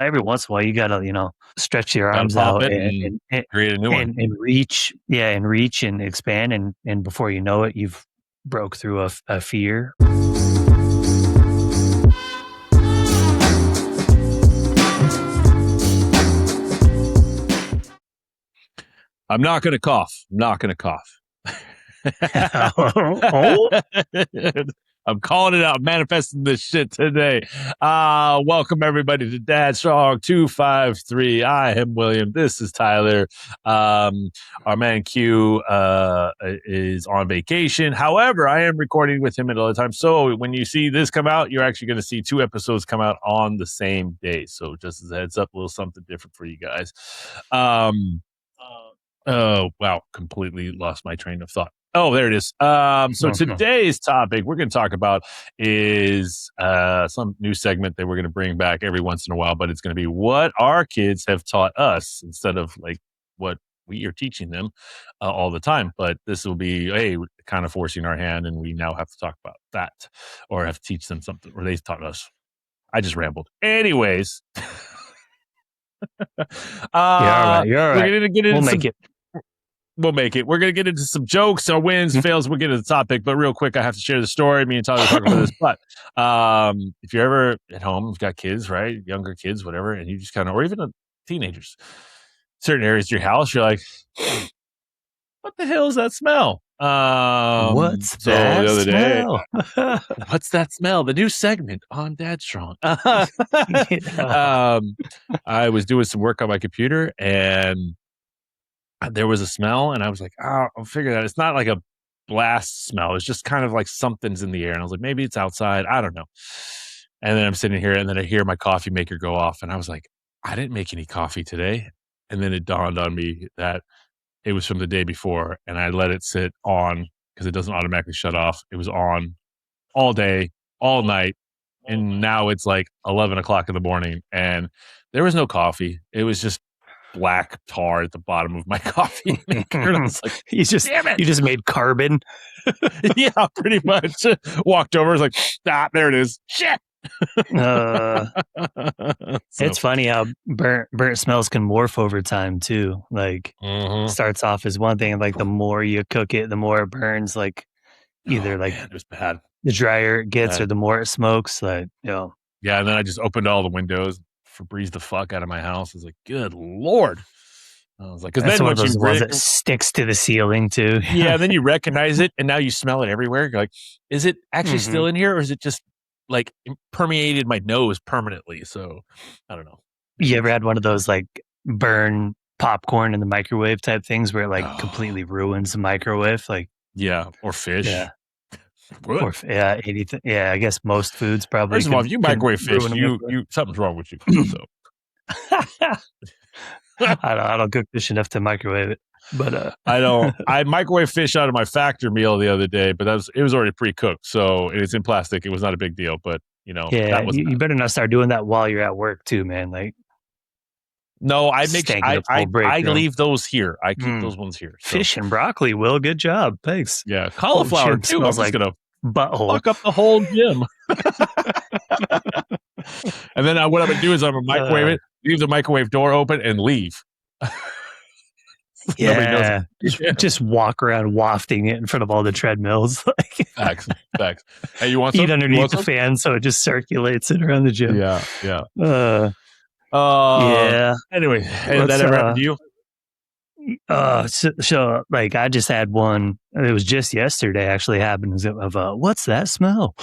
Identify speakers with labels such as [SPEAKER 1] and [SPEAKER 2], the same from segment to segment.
[SPEAKER 1] every once in a while you gotta, stretch your
[SPEAKER 2] Gotta
[SPEAKER 1] arms
[SPEAKER 2] pop
[SPEAKER 1] out
[SPEAKER 2] it and create a new one.
[SPEAKER 1] and reach, and reach and expand, and before you know it, you've broke through a fear.
[SPEAKER 2] I'm not going to cough. I'm not going to cough.
[SPEAKER 1] Oh,
[SPEAKER 2] I'm calling it out, manifesting this shit today. Welcome everybody to Dad Strong 253. I am William. This is Tyler. Our man Q is on vacation. However, I am recording with him at all the time. So when you see this come out, you're actually going to see 2 episodes come out on the same day. So just as a heads up, a little something different for you guys. Oh, wow. Completely lost my train of thought. Oh, there it is. So today's topic we're going to talk about is some new segment that we're going to bring back every once in a while, but it's going to be what our kids have taught us instead of like what we are teaching them all the time. But this will be kind of forcing our hand, and we now have to talk about that or have to teach them something, or they taught us. I just rambled. Anyways.
[SPEAKER 1] you're all right. You're all right.
[SPEAKER 2] We're going to get into
[SPEAKER 1] We'll make it.
[SPEAKER 2] We'll make it. We're going to get into some jokes, our wins, fails. We'll get into the topic, but real quick, I have to share the story. Me and Tyler talk about this. But if you're ever at home, you've got kids, right? Younger kids, whatever, and you just kind of, or even teenagers, certain areas of your house, you're like, what the hell is that smell?
[SPEAKER 1] What's that
[SPEAKER 2] the other
[SPEAKER 1] smell?
[SPEAKER 2] day, what's that smell? The new segment on Dad Strong. I was doing some work on my computer, and there was a smell, and I was like, oh, I'll figure that. It's not like a blast smell. It's just kind of like something's in the air. And I was like, maybe it's outside. I don't know. And then I'm sitting here, and then I hear my coffee maker go off, and I was like, I didn't make any coffee today. And then it dawned on me that it was from the day before, and I let it sit on because it doesn't automatically shut off. It was on all day, all night, and now it's like 11 o'clock in the morning, and there was no coffee. It was just black tar at the bottom of my coffee maker. And I was like,
[SPEAKER 1] you just made carbon.
[SPEAKER 2] Yeah, pretty much. Walked over, was like, there it is. Shit.
[SPEAKER 1] It's funny how burnt smells can morph over time too. Like starts off as one thing, and like the more you cook it, the more it burns. Like either it
[SPEAKER 2] was bad.
[SPEAKER 1] The drier it gets, or the more it smokes. Like
[SPEAKER 2] yeah. And then I just opened all the windows, Febreze the fuck out of my house. I was like, good Lord. I was like, because then
[SPEAKER 1] one of those ones that sticks to the ceiling too.
[SPEAKER 2] Yeah, then you recognize it, and now you smell it everywhere. You're like, is it actually still in here, or is it just like permeated my nose permanently? So I don't know.
[SPEAKER 1] You ever had one of those like burn popcorn in the microwave type things where it like completely ruins the microwave? Like
[SPEAKER 2] or fish.
[SPEAKER 1] Yeah. Or, anything. Yeah, I guess most foods probably.
[SPEAKER 2] First of all, if you microwave fish, you something's wrong with you. So
[SPEAKER 1] I don't cook fish enough to microwave it, but
[SPEAKER 2] I don't. I microwave fish out of my factor meal the other day, but it was already pre-cooked, so it's in plastic. It was not a big deal, but
[SPEAKER 1] yeah, you better not start doing that while you're at work too, man. Like,
[SPEAKER 2] no, I leave those here. I keep those ones here.
[SPEAKER 1] So. Fish and broccoli, Will. Good job. Thanks.
[SPEAKER 2] Yeah, cauliflower too.
[SPEAKER 1] Smells like gonna
[SPEAKER 2] butthole. Fuck up the whole gym. And then what I'm gonna do is I'm gonna microwave it, leave the microwave door open, and leave.
[SPEAKER 1] Yeah, just walk around wafting it in front of all the treadmills.
[SPEAKER 2] Facts. Hey, you want some?
[SPEAKER 1] Eat underneath the fan so it just circulates it around the gym.
[SPEAKER 2] Yeah.
[SPEAKER 1] Yeah.
[SPEAKER 2] Anyway, that ever happened to you?
[SPEAKER 1] So like I just had one. It was just yesterday. Actually, happened of what's that smell?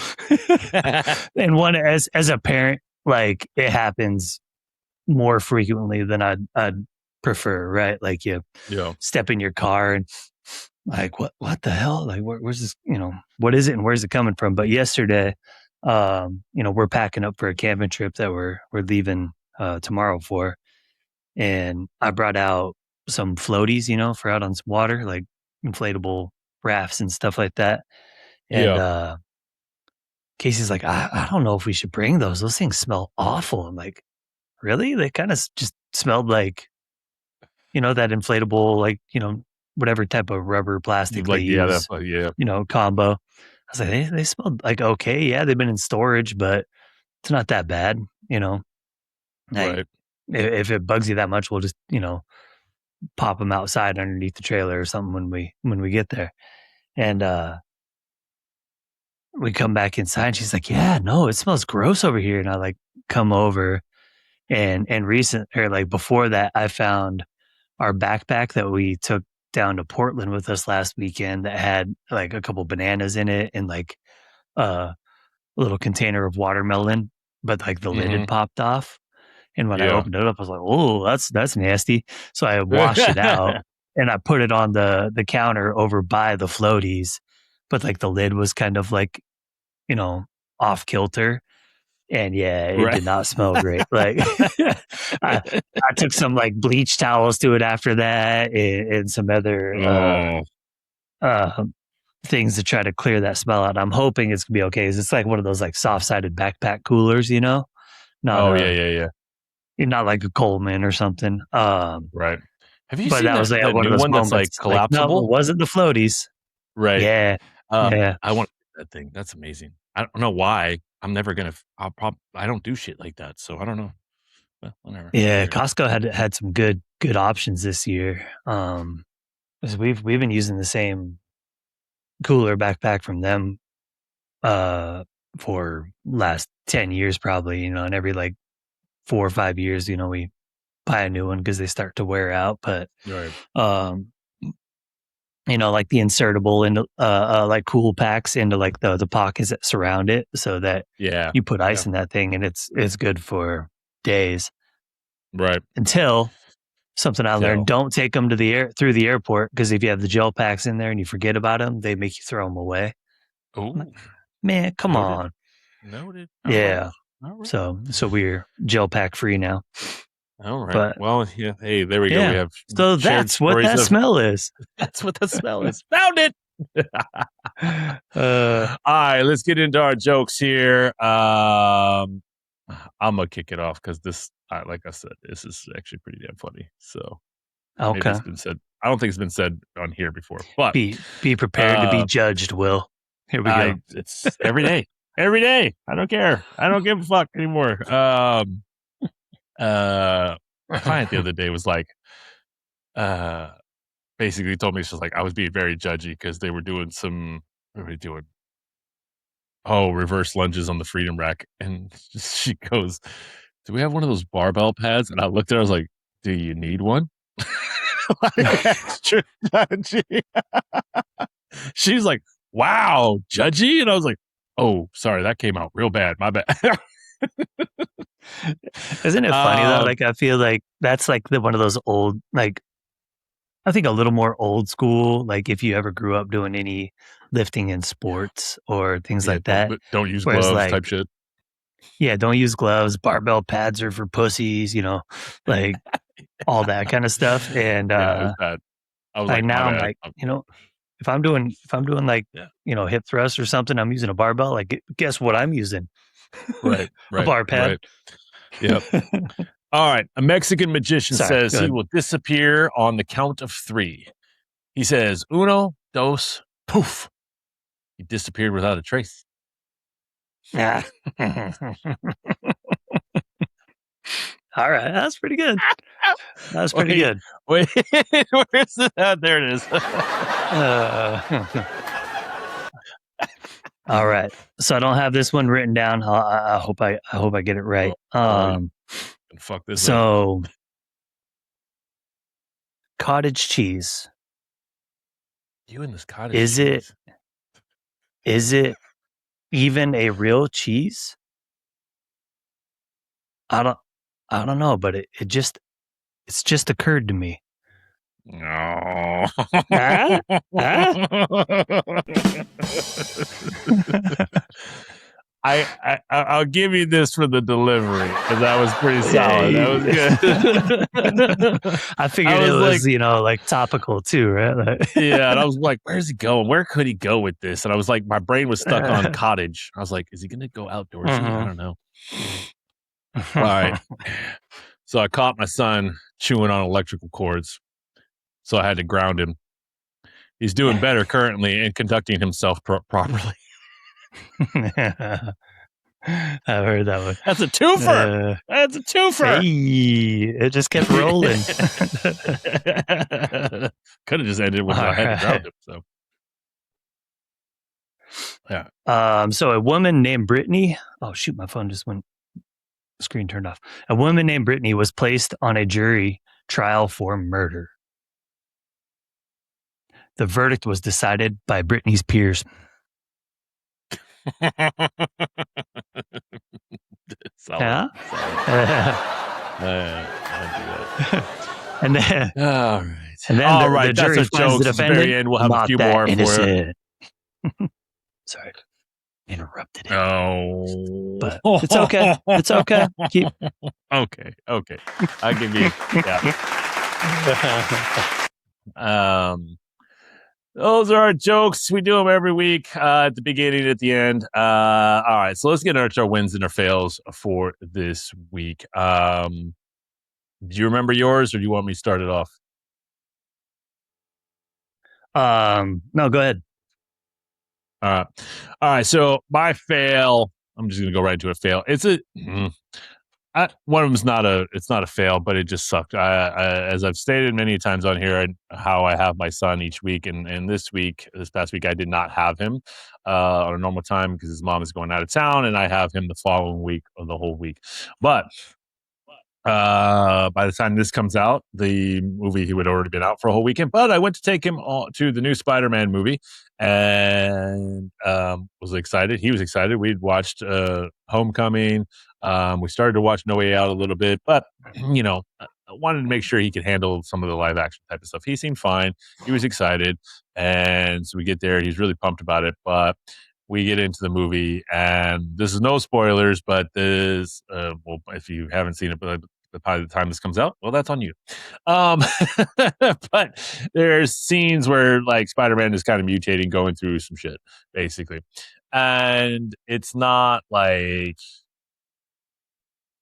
[SPEAKER 1] And one as a parent, like it happens more frequently than I'd prefer. Right? Like you step in your car and like what the hell? Like where's this? What is it and where's it coming from? But yesterday, we're packing up for a camping trip that we're leaving tomorrow for, and I brought out some floaties, for out on some water, like inflatable rafts and stuff like that. And Casey's like, I don't know if we should bring those. Those things smell awful. I'm like, really? They kind of just smelled like, that inflatable, like, whatever type of rubber plastic
[SPEAKER 2] like,
[SPEAKER 1] they use, combo. I was like, they smelled like okay. Yeah, they've been in storage, but it's not that bad, Like,
[SPEAKER 2] Right.
[SPEAKER 1] if it bugs you that much, we'll just, pop them outside underneath the trailer or something when we get there. And we come back inside and she's like, "Yeah, no, it smells gross over here." And I like come over and recent or like before that, I found our backpack that we took down to Portland with us last weekend that had like a couple bananas in it and like a little container of watermelon, but like the lid
[SPEAKER 2] Mm-hmm.
[SPEAKER 1] had popped off. And when I
[SPEAKER 2] Yeah.
[SPEAKER 1] opened it up, I was like, "Oh, that's nasty." So I washed it out and I put it on the counter over by the floaties, but like the lid was kind of like, you know, off kilter. And yeah, it
[SPEAKER 2] Right.
[SPEAKER 1] did not smell great. Like I I took some like bleach towels to it after that and some other
[SPEAKER 2] Oh.
[SPEAKER 1] uh things to try to clear that smell out. I'm hoping it's gonna be okay. 'Cause it's like one of those like soft sided backpack coolers, not
[SPEAKER 2] Oh yeah, yeah, yeah.
[SPEAKER 1] not like a Coleman or something.
[SPEAKER 2] Right. Have you
[SPEAKER 1] But
[SPEAKER 2] seen
[SPEAKER 1] that was
[SPEAKER 2] that
[SPEAKER 1] one of
[SPEAKER 2] new
[SPEAKER 1] those
[SPEAKER 2] one that's like
[SPEAKER 1] moments. Like, no, it
[SPEAKER 2] collapsible?
[SPEAKER 1] wasn't the floaties.
[SPEAKER 2] Right.
[SPEAKER 1] Yeah, yeah,
[SPEAKER 2] I want that thing. That's amazing. I don't know why. I'm never gonna. I don't do shit like that, so I don't know. Well, whatever. Who
[SPEAKER 1] yeah.
[SPEAKER 2] cares?
[SPEAKER 1] Costco had some good options this year. 'Cause we've been using the same cooler backpack from them uh for last 10 years probably, and every like 4 or 5 years, we buy a new one because they start to wear out. But
[SPEAKER 2] Right.
[SPEAKER 1] um like the insertable into like cool packs into like the pockets that surround it so that
[SPEAKER 2] Yeah.
[SPEAKER 1] you put
[SPEAKER 2] Yeah.
[SPEAKER 1] ice in that thing and it's good for days
[SPEAKER 2] Right.
[SPEAKER 1] until something I learned.
[SPEAKER 2] Till.
[SPEAKER 1] Don't take them to the air through the airport because if you have the gel packs in there and you forget about them, they make you throw them away. I'm like,
[SPEAKER 2] Oh,
[SPEAKER 1] man, come
[SPEAKER 2] noted.
[SPEAKER 1] on.
[SPEAKER 2] Noted. All right.
[SPEAKER 1] Yeah.
[SPEAKER 2] All right.
[SPEAKER 1] So we're gel pack free now.
[SPEAKER 2] All right.
[SPEAKER 1] But
[SPEAKER 2] Well, yeah. Hey, there we go. We
[SPEAKER 1] yeah.
[SPEAKER 2] have
[SPEAKER 1] So
[SPEAKER 2] shared
[SPEAKER 1] that's what
[SPEAKER 2] stories
[SPEAKER 1] that
[SPEAKER 2] of
[SPEAKER 1] smell is.
[SPEAKER 2] that's what the smell is. Found it.
[SPEAKER 1] uh
[SPEAKER 2] All right, let's get into our jokes here. I'm gonna kick it off because this, like I said, this is actually pretty damn funny. So maybe
[SPEAKER 1] okay.
[SPEAKER 2] it's been said. I don't think it's been said on here before, but
[SPEAKER 1] Be prepared to be
[SPEAKER 2] uh,
[SPEAKER 1] judged, Will. Here we go.
[SPEAKER 2] it's every day, every day. I don't care. I don't give a fuck anymore. A client the other day was like, uh, basically told me she's like, I was being very judgy because they were doing some. What were they doing? Oh, reverse lunges on the freedom rack. And she goes, "Do we have one of those barbell pads?" And I looked at her, I was like, "Do you need one?" Like extra judgy. She's like, "Wow, judgy." And I was like, "Oh, sorry, that came out real bad. My bad."
[SPEAKER 1] Isn't it funny though?
[SPEAKER 2] um,
[SPEAKER 1] Like I feel like that's like one of those old, like I think a little more old school. Like if you ever grew up doing any lifting in sports or things
[SPEAKER 2] yeah,
[SPEAKER 1] like that,
[SPEAKER 2] don't use
[SPEAKER 1] whereas
[SPEAKER 2] gloves
[SPEAKER 1] like
[SPEAKER 2] type shit.
[SPEAKER 1] yeah, don't use gloves. Barbell pads are for pussies. Like all that kind of stuff. And
[SPEAKER 2] Yeah, it was bad. I was
[SPEAKER 1] like
[SPEAKER 2] like, "My
[SPEAKER 1] now I'm
[SPEAKER 2] bad."
[SPEAKER 1] like, if I'm doing like
[SPEAKER 2] Yeah.
[SPEAKER 1] hip thrust or something, I'm using a barbell. Like guess what I'm using?
[SPEAKER 2] Right,
[SPEAKER 1] A
[SPEAKER 2] right,
[SPEAKER 1] bar pad.
[SPEAKER 2] right. Yep. All right. A Mexican magician
[SPEAKER 1] Sorry,
[SPEAKER 2] says
[SPEAKER 1] go
[SPEAKER 2] he
[SPEAKER 1] ahead.
[SPEAKER 2] will disappear on the count of 3. He says, "Uno, dos, poof." He disappeared without a trace.
[SPEAKER 1] Ah. All right, that's pretty good. That's pretty
[SPEAKER 2] Wait,
[SPEAKER 1] good.
[SPEAKER 2] wait. Where's it? There it is.
[SPEAKER 1] Uh, all right. So I don't have this one written down. I hope I get it
[SPEAKER 2] oh,
[SPEAKER 1] right.
[SPEAKER 2] you can fuck this up.
[SPEAKER 1] So cottage cheese.
[SPEAKER 2] You and this cottage
[SPEAKER 1] Is it
[SPEAKER 2] cheese.
[SPEAKER 1] is it even a real cheese? I don't I don't know, but it's just occurred to me.
[SPEAKER 2] No.
[SPEAKER 1] Ah? Ah?
[SPEAKER 2] I'll give you this for the delivery because that was pretty solid. That was
[SPEAKER 1] Yay.
[SPEAKER 2] good.
[SPEAKER 1] I
[SPEAKER 2] I
[SPEAKER 1] figured it
[SPEAKER 2] was like,
[SPEAKER 1] was, like topical too, right?
[SPEAKER 2] yeah, and I was like, "Where's he going? Where could he go with this?" And I was like, my brain was stuck on cottage. I was like, "Is he going to go outdoorsy?" I
[SPEAKER 1] Mhm.
[SPEAKER 2] don't know. All right. So I caught my son chewing on electrical cords, so I had to ground him. He's doing better currently and conducting himself properly.
[SPEAKER 1] I've heard that one.
[SPEAKER 2] That's a twofer. That's a twofer.
[SPEAKER 1] Hey, it just kept rolling.
[SPEAKER 2] Could have just ended when
[SPEAKER 1] All
[SPEAKER 2] I had to ground
[SPEAKER 1] right.
[SPEAKER 2] him. So yeah.
[SPEAKER 1] So a woman named Brittany. Oh shoot, my phone just went. Screen turned off. A woman named Brittany was placed on a jury trial for murder. The verdict was decided by Brittany's peers.
[SPEAKER 2] Solid.
[SPEAKER 1] Yeah. And then,
[SPEAKER 2] All right.
[SPEAKER 1] and then
[SPEAKER 2] All
[SPEAKER 1] the
[SPEAKER 2] right. That's
[SPEAKER 1] jury
[SPEAKER 2] our
[SPEAKER 1] finds the
[SPEAKER 2] jokes. At the
[SPEAKER 1] defendant
[SPEAKER 2] very end, we'll have a
[SPEAKER 1] not
[SPEAKER 2] few
[SPEAKER 1] that
[SPEAKER 2] more for it.
[SPEAKER 1] innocent. Sorry, interrupted it.
[SPEAKER 2] Oh,
[SPEAKER 1] But it's okay. It's okay. Keep.
[SPEAKER 2] okay. I'll give you. Yeah. Those are our jokes. We do them every week at the beginning and at the end. All right. So let's get into our wins and our fails for this week. Do you remember yours, or do you want me to start it off?
[SPEAKER 1] No, go ahead.
[SPEAKER 2] All right. So my fail. I'm just gonna go right into a fail. It's a one of them's it's not a fail, but it just sucked. As I've stated many times on here, how I have my son each week, and this past week, I did not have him on a normal time because his mom is going out of town, and I have him the following week or the whole week. But by the time this comes out, the movie he would have already been out for a whole weekend. But I went to take him to the new Spider-Man movie, and was excited. He was excited. We'd watched Homecoming. We started to watch No Way Out a little bit, but I wanted to make sure he could handle some of the live action type of stuff. He seemed fine. He was excited, and so we get there. He's really pumped about it, but we get into the movie, and this is no spoilers, but this, well, if you haven't seen it, but by the time this comes out, well, that's on you. Um, but there's scenes where like Spider-Man is kind of mutating, going through some shit, basically. And it's not like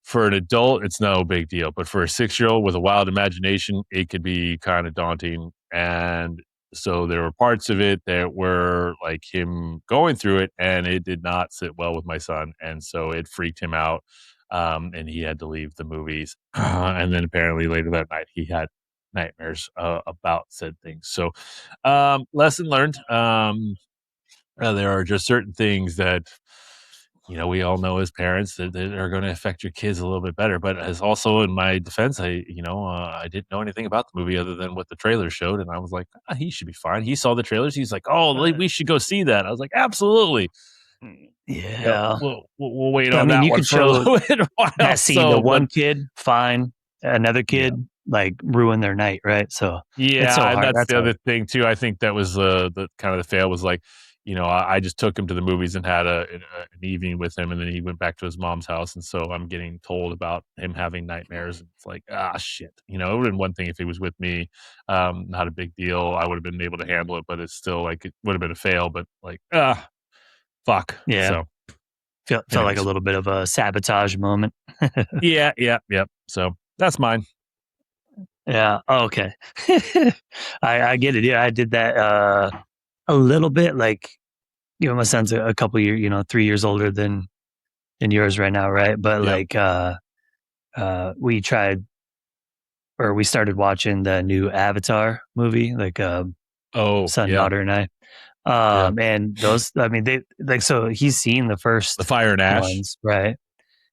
[SPEAKER 2] for an adult, it's no big deal. But for a 6-year-old with a wild imagination, it could be kind of daunting. And so there were parts of it that were like him going through it, and it did not sit well with my son. And so it freaked him out. And he had to leave the movies. And then apparently later that night, he had nightmares about said things. So, lesson learned. There are just certain things that we all know as parents that are going to affect your kids a little bit better. But as also in my defense, I didn't know anything about the movie other than what the trailer showed, and I was like, he should be fine. He saw the trailers. He's like, oh, we should go see that. I was like, absolutely.
[SPEAKER 1] Yeah.
[SPEAKER 2] We'll wait
[SPEAKER 1] I
[SPEAKER 2] on
[SPEAKER 1] mean,
[SPEAKER 2] that
[SPEAKER 1] you
[SPEAKER 2] one
[SPEAKER 1] could
[SPEAKER 2] for a
[SPEAKER 1] show
[SPEAKER 2] little bit while.
[SPEAKER 1] that scene to one kid, fine. Another kid, like ruin their night, right? So it's so
[SPEAKER 2] and
[SPEAKER 1] hard.
[SPEAKER 2] that's the
[SPEAKER 1] hard.
[SPEAKER 2] other thing too. I think that was the kind of the fail was like, I just took him to the movies and had an evening with him, and then he went back to his mom's house, and so I'm getting told about him having nightmares. And it's like, shit. It would have been one thing if he was with me, not a big deal. I would have been able to handle it, but it's still like it would have been a fail. But like, fuck.
[SPEAKER 1] Yeah.
[SPEAKER 2] So
[SPEAKER 1] felt like a little bit of a sabotage moment.
[SPEAKER 2] yeah. So that's mine.
[SPEAKER 1] Yeah. Oh, okay. I get it. Yeah, I did that a little bit. Like, my son's a couple years, 3 years older than yours right now, right? But like, we tried or we started watching the new Avatar movie, like son, daughter, and I. And those, I mean, they like, so he's seen the first
[SPEAKER 2] The Fire and Ash
[SPEAKER 1] ones, right?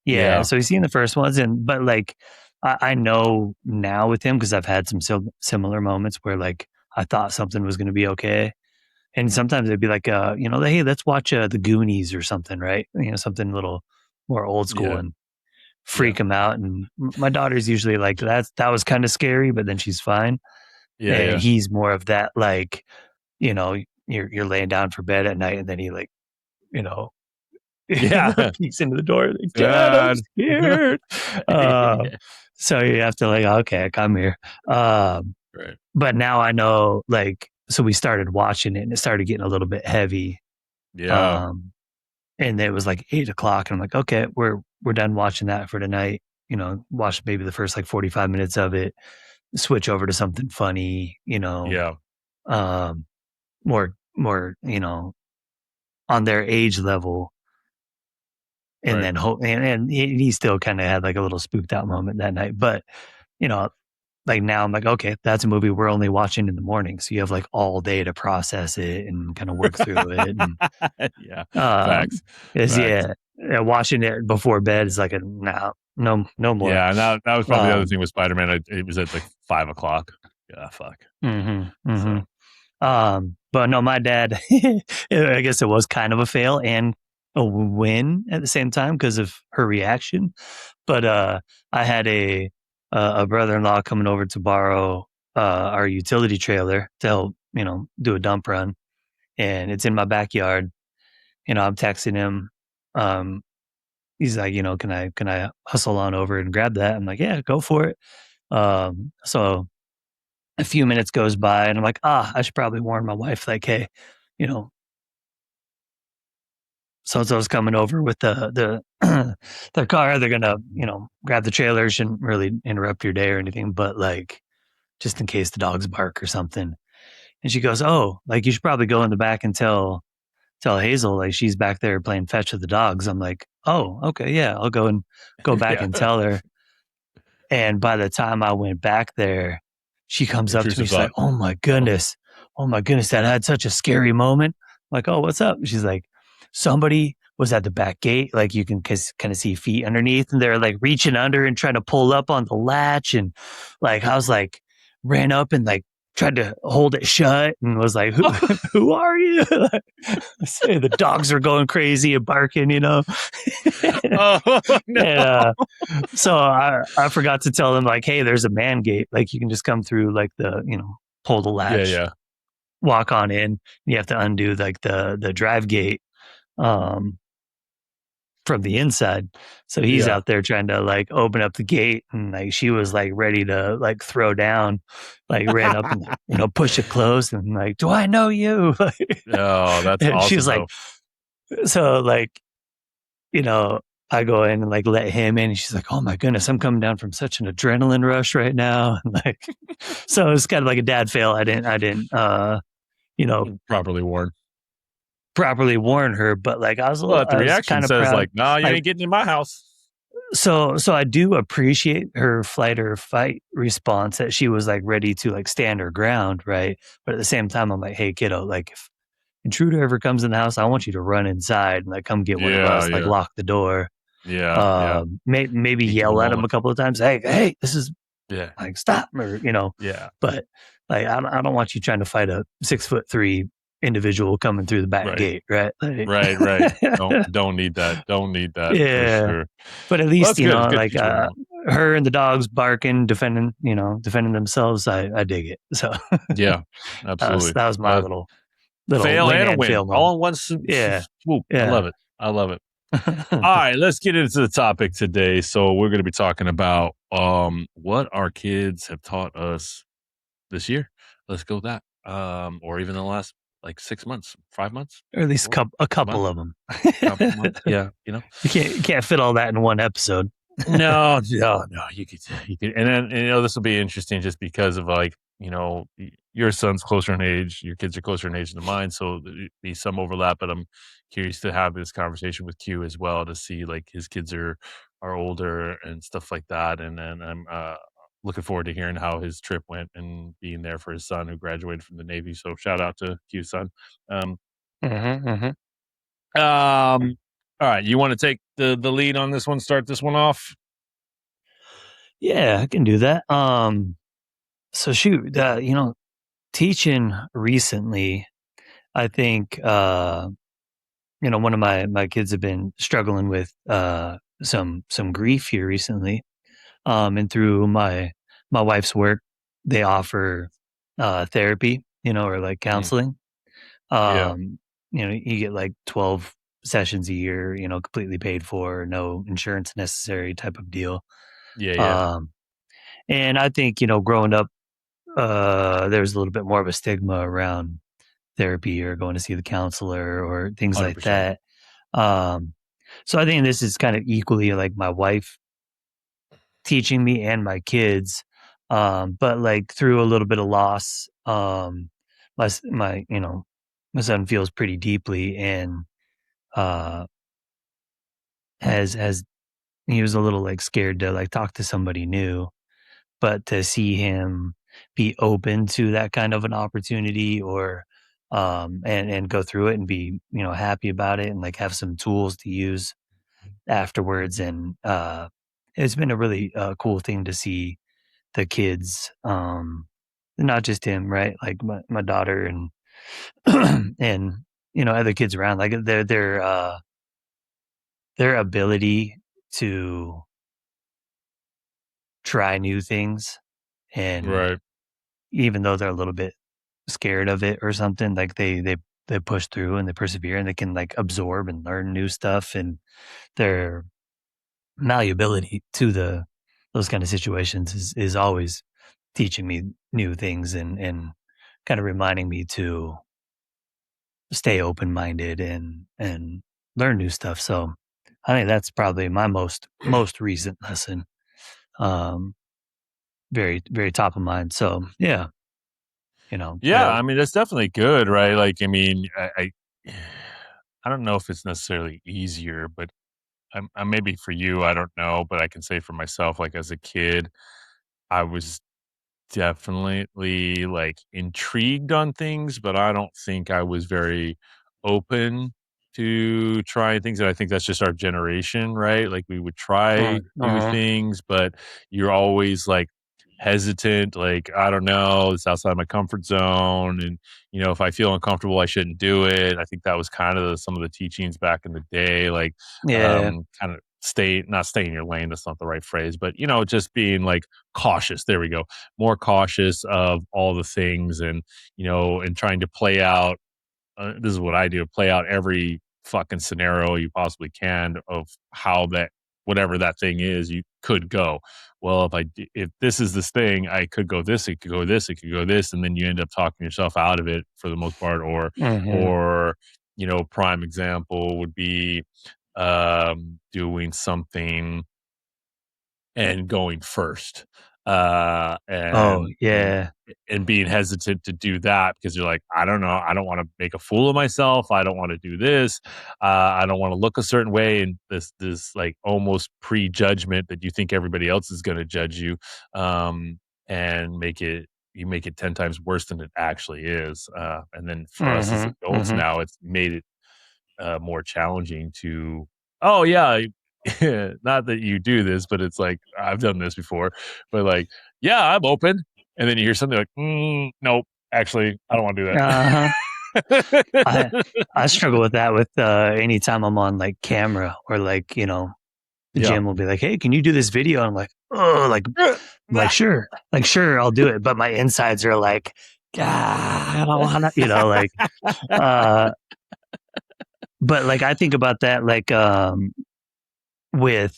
[SPEAKER 1] Yeah. So he's seen the first ones, but like, I know now with him because I've had some similar moments where like I thought something was going to be okay. And sometimes it'd be like, hey, let's watch the Goonies or something, right? Something a little more old school and freak him out. And my daughter's usually like, that was kind of scary, but then she's fine. And he's more of that, like, you're laying down for bed at night and then he like, peeks into the door, like, Dad, I'm scared. So you have to like, okay, come here.
[SPEAKER 2] Right.
[SPEAKER 1] But now I know, like, so we started watching it and it started getting a little bit heavy.
[SPEAKER 2] Yeah.
[SPEAKER 1] And it was like 8:00 and I'm like, okay, we're done watching that for tonight. Watch maybe the first like 45 minutes of it, switch over to something funny, more, on their age level. and
[SPEAKER 2] Right.
[SPEAKER 1] then and he still kind of had like a little spooked out moment that night. But you know, like now I'm like, okay, that's a movie we're only watching in the morning, so you have like all day to process it and kind of work through it. And
[SPEAKER 2] Yeah.
[SPEAKER 1] um,
[SPEAKER 2] Facts.
[SPEAKER 1] is
[SPEAKER 2] Facts.
[SPEAKER 1] watching it before bed is like a no more.
[SPEAKER 2] Yeah, and that was probably the other
[SPEAKER 1] Um,
[SPEAKER 2] thing with Spider-Man. It was at like 5 o'clock. Yeah, fuck.
[SPEAKER 1] hmm hmm
[SPEAKER 2] So
[SPEAKER 1] But no, my dad, I guess it was kind of a fail and a win at the same time because of her reaction. But I had a brother-in-law coming over to borrow our utility trailer to help, do a dump run, and it's in my backyard. I'm texting him. Um, he's like, can I hustle on over and grab that? I'm like, yeah, go for it. So a few minutes goes by, and I'm like, I should probably warn my wife, like, hey, you know, so and so's coming over with the their car. They're gonna, grab the trailer. Shouldn't really interrupt your day or anything, but like just in case the dogs bark or something. And she goes, oh, like you should probably go in the back and tell Hazel like she's back there playing fetch with the dogs. I'm like, oh, okay, yeah, I'll go back
[SPEAKER 2] yeah.
[SPEAKER 1] and tell her. And by the time I went back there, she comes up to me.
[SPEAKER 2] Intrusive
[SPEAKER 1] She's like,
[SPEAKER 2] thought.
[SPEAKER 1] "Oh my goodness. Oh my goodness. That had such a scary moment." I'm like, "Oh, what's up?" She's like, "Somebody was at the back gate. Like you can kind of see feet underneath and they're like reaching under and trying to pull up on the latch. And like, I was like, ran up and like tried to hold it shut and was like, who are you?" Say the dogs are going crazy and barking,
[SPEAKER 2] Oh no.
[SPEAKER 1] and so I forgot to tell them like, hey, there's a man gate. Like you can just come through like pull the
[SPEAKER 2] Yeah,
[SPEAKER 1] latch,
[SPEAKER 2] yeah.
[SPEAKER 1] walk on in. You have to undo like the drive gate um from the inside. So he's
[SPEAKER 2] Yeah.
[SPEAKER 1] out there trying to like open up the gate, and like she was like ready to like throw down, like ran up and like, push it closed and like, do I know you?
[SPEAKER 2] Oh, that's
[SPEAKER 1] And she's
[SPEAKER 2] awesome
[SPEAKER 1] like,
[SPEAKER 2] though.
[SPEAKER 1] so like you know, I go in and like let him in, and she's like, "Oh my goodness, I'm coming down from such an adrenaline rush right now." And like, so it's kind of like a dad fail. I didn't, you know,
[SPEAKER 2] Properly warned.
[SPEAKER 1] properly warn her, but like
[SPEAKER 2] But the
[SPEAKER 1] I was
[SPEAKER 2] reaction
[SPEAKER 1] kind of
[SPEAKER 2] says
[SPEAKER 1] proud.
[SPEAKER 2] like, "No, you
[SPEAKER 1] Like,
[SPEAKER 2] ain't getting in my house."
[SPEAKER 1] so I do appreciate her flight or fight response that she was like ready to like stand her ground, right? But at the same time, I'm like, hey, kiddo, like if intruder ever comes in the house, I want you to run inside and like come get one of
[SPEAKER 2] Yeah,
[SPEAKER 1] us, like
[SPEAKER 2] yeah.
[SPEAKER 1] lock the door.
[SPEAKER 2] Yeah, yeah.
[SPEAKER 1] Maybe
[SPEAKER 2] Heat of the
[SPEAKER 1] yell at him
[SPEAKER 2] moment.
[SPEAKER 1] a couple of times. Hey, this is
[SPEAKER 2] Yeah.
[SPEAKER 1] like stop, or
[SPEAKER 2] Yeah.
[SPEAKER 1] But like I don't want you trying to fight a 6'3" individual coming through the back
[SPEAKER 2] Right.
[SPEAKER 1] gate, right? Like,
[SPEAKER 2] Right, right. Don't need that. Don't need that for
[SPEAKER 1] yeah,
[SPEAKER 2] sure.
[SPEAKER 1] but at
[SPEAKER 2] Well,
[SPEAKER 1] least
[SPEAKER 2] that's good. It's good to
[SPEAKER 1] like
[SPEAKER 2] teach them wrong.
[SPEAKER 1] her and the dogs barking, defending themselves. I dig it. So
[SPEAKER 2] Yeah, absolutely.
[SPEAKER 1] that was my little
[SPEAKER 2] Fail
[SPEAKER 1] win
[SPEAKER 2] and a
[SPEAKER 1] and
[SPEAKER 2] win
[SPEAKER 1] fail moment.
[SPEAKER 2] all in one
[SPEAKER 1] Yeah,
[SPEAKER 2] swoop. I
[SPEAKER 1] yeah.
[SPEAKER 2] love it. I love it. All right, let's get into the topic today. So we're going to be talking about what our kids have taught us this year. Let's go with that. Or even the last like 6 months, 5 months,
[SPEAKER 1] Or at least
[SPEAKER 2] four,
[SPEAKER 1] a
[SPEAKER 2] a month,
[SPEAKER 1] couple of them.
[SPEAKER 2] couple months. Yeah, you know.
[SPEAKER 1] You can't fit all that in one episode.
[SPEAKER 2] No, no, no. You could, and then this will be interesting just because of like your son's closer in age, your kids are closer in age than mine, so there'd be some overlap. But I'm curious to have this conversation with Q as well to see like his kids are older and stuff like that, and then I'm looking forward to hearing how his trip went and being there for his son who graduated from the Navy. So shout out to Q's son. Um,
[SPEAKER 1] Mm-hmm, mm-hmm.
[SPEAKER 2] um, all right, you want to take the lead on this one? Start this one off.
[SPEAKER 1] Yeah, I can do that. So shoot, teaching recently, I think, one of my kids have been struggling with some grief here recently. And through my wife's work, they offer therapy, or like
[SPEAKER 2] Mm,
[SPEAKER 1] counseling.
[SPEAKER 2] yeah,
[SPEAKER 1] You get like 12 sessions a year, completely paid for, no insurance necessary type of deal.
[SPEAKER 2] yeah, yeah,
[SPEAKER 1] Um, and I think, growing up, there's a little bit more of a stigma around therapy or going to see the counselor or things like
[SPEAKER 2] 100%.
[SPEAKER 1] that. Um, so I think this is kind of equally like my wife teaching me and my kids, but like through a little bit of loss, my son feels pretty deeply, and uh, has he was a little like scared to like talk to somebody new, but to see him be open to that kind of an opportunity or and go through it and be, happy about it and like have some tools to use afterwards. And it's been a really cool thing to see the kids, not just him, right? Like my daughter and and other kids around, like their ability to try new things, and
[SPEAKER 2] Right.
[SPEAKER 1] even though they're a little bit scared of it or something, like they push through and they persevere and they can like absorb and learn new stuff, and their malleability to those kind of situations is always teaching me new things, and kind of reminding me to stay open minded and learn new stuff. So I think that's probably my most recent lesson. Um, very very top of mind. So yeah,
[SPEAKER 2] Yeah,
[SPEAKER 1] the
[SPEAKER 2] I mean, that's definitely good, right? Like, I mean, I don't know if it's necessarily easier, but maybe for you, I don't know, but I can say for myself, like as a kid, I was definitely, like, intrigued on things, but I don't think I was very open to trying things, and I think that's just our generation, right? Like, we would try new
[SPEAKER 1] uh-huh.
[SPEAKER 2] things, but you're always, like, hesitant, like, "I don't know, it's outside my comfort zone," and, if I feel uncomfortable, I shouldn't do it. I think that was kind of some of the teachings back in the day, like,
[SPEAKER 1] Yeah.
[SPEAKER 2] kinda stay in your lane, that's not the right phrase, but, just being, like, cautious, there we go, more cautious of all the things and trying to play out this is what I do, play out every fucking scenario you possibly can of how that whatever that thing is, you could go. Well, if this is this thing, I could go this, it could go this, it could go this, and then you end up talking yourself out of it for the most part,
[SPEAKER 1] Mhm.
[SPEAKER 2] or prime example would be doing something and going first, uh,
[SPEAKER 1] Oh,
[SPEAKER 2] and and
[SPEAKER 1] yeah.
[SPEAKER 2] and being hesitant to do that because you're like, "I don't know, I don't wanna make a fool of myself, I don't wanna do this, I don't wanna look a certain way," and like, almost prejudgment that you think everybody else is gonna judge you, and make it 10 times worse than it actually is, and then for us as
[SPEAKER 1] Mhm,
[SPEAKER 2] adults
[SPEAKER 1] mhm.
[SPEAKER 2] now, it's made it more challenging to oh yeah not that you do this but it's like I've done this before but like yeah I'm open and then you hear something like nope actually I don't want to
[SPEAKER 1] Uh-huh.
[SPEAKER 2] do
[SPEAKER 1] I
[SPEAKER 2] that.
[SPEAKER 1] I struggle with that with, anytime I'm on, like, camera or, like, the
[SPEAKER 2] Yeah.
[SPEAKER 1] gym will be like, "Hey, can you do this video?" I'm like, "Oh," like I'm like, "Sure." Like, "Sure, I'll do it," but my insides are like, "Ah, I don't wanna," like, uh but, like, I think about that, like, with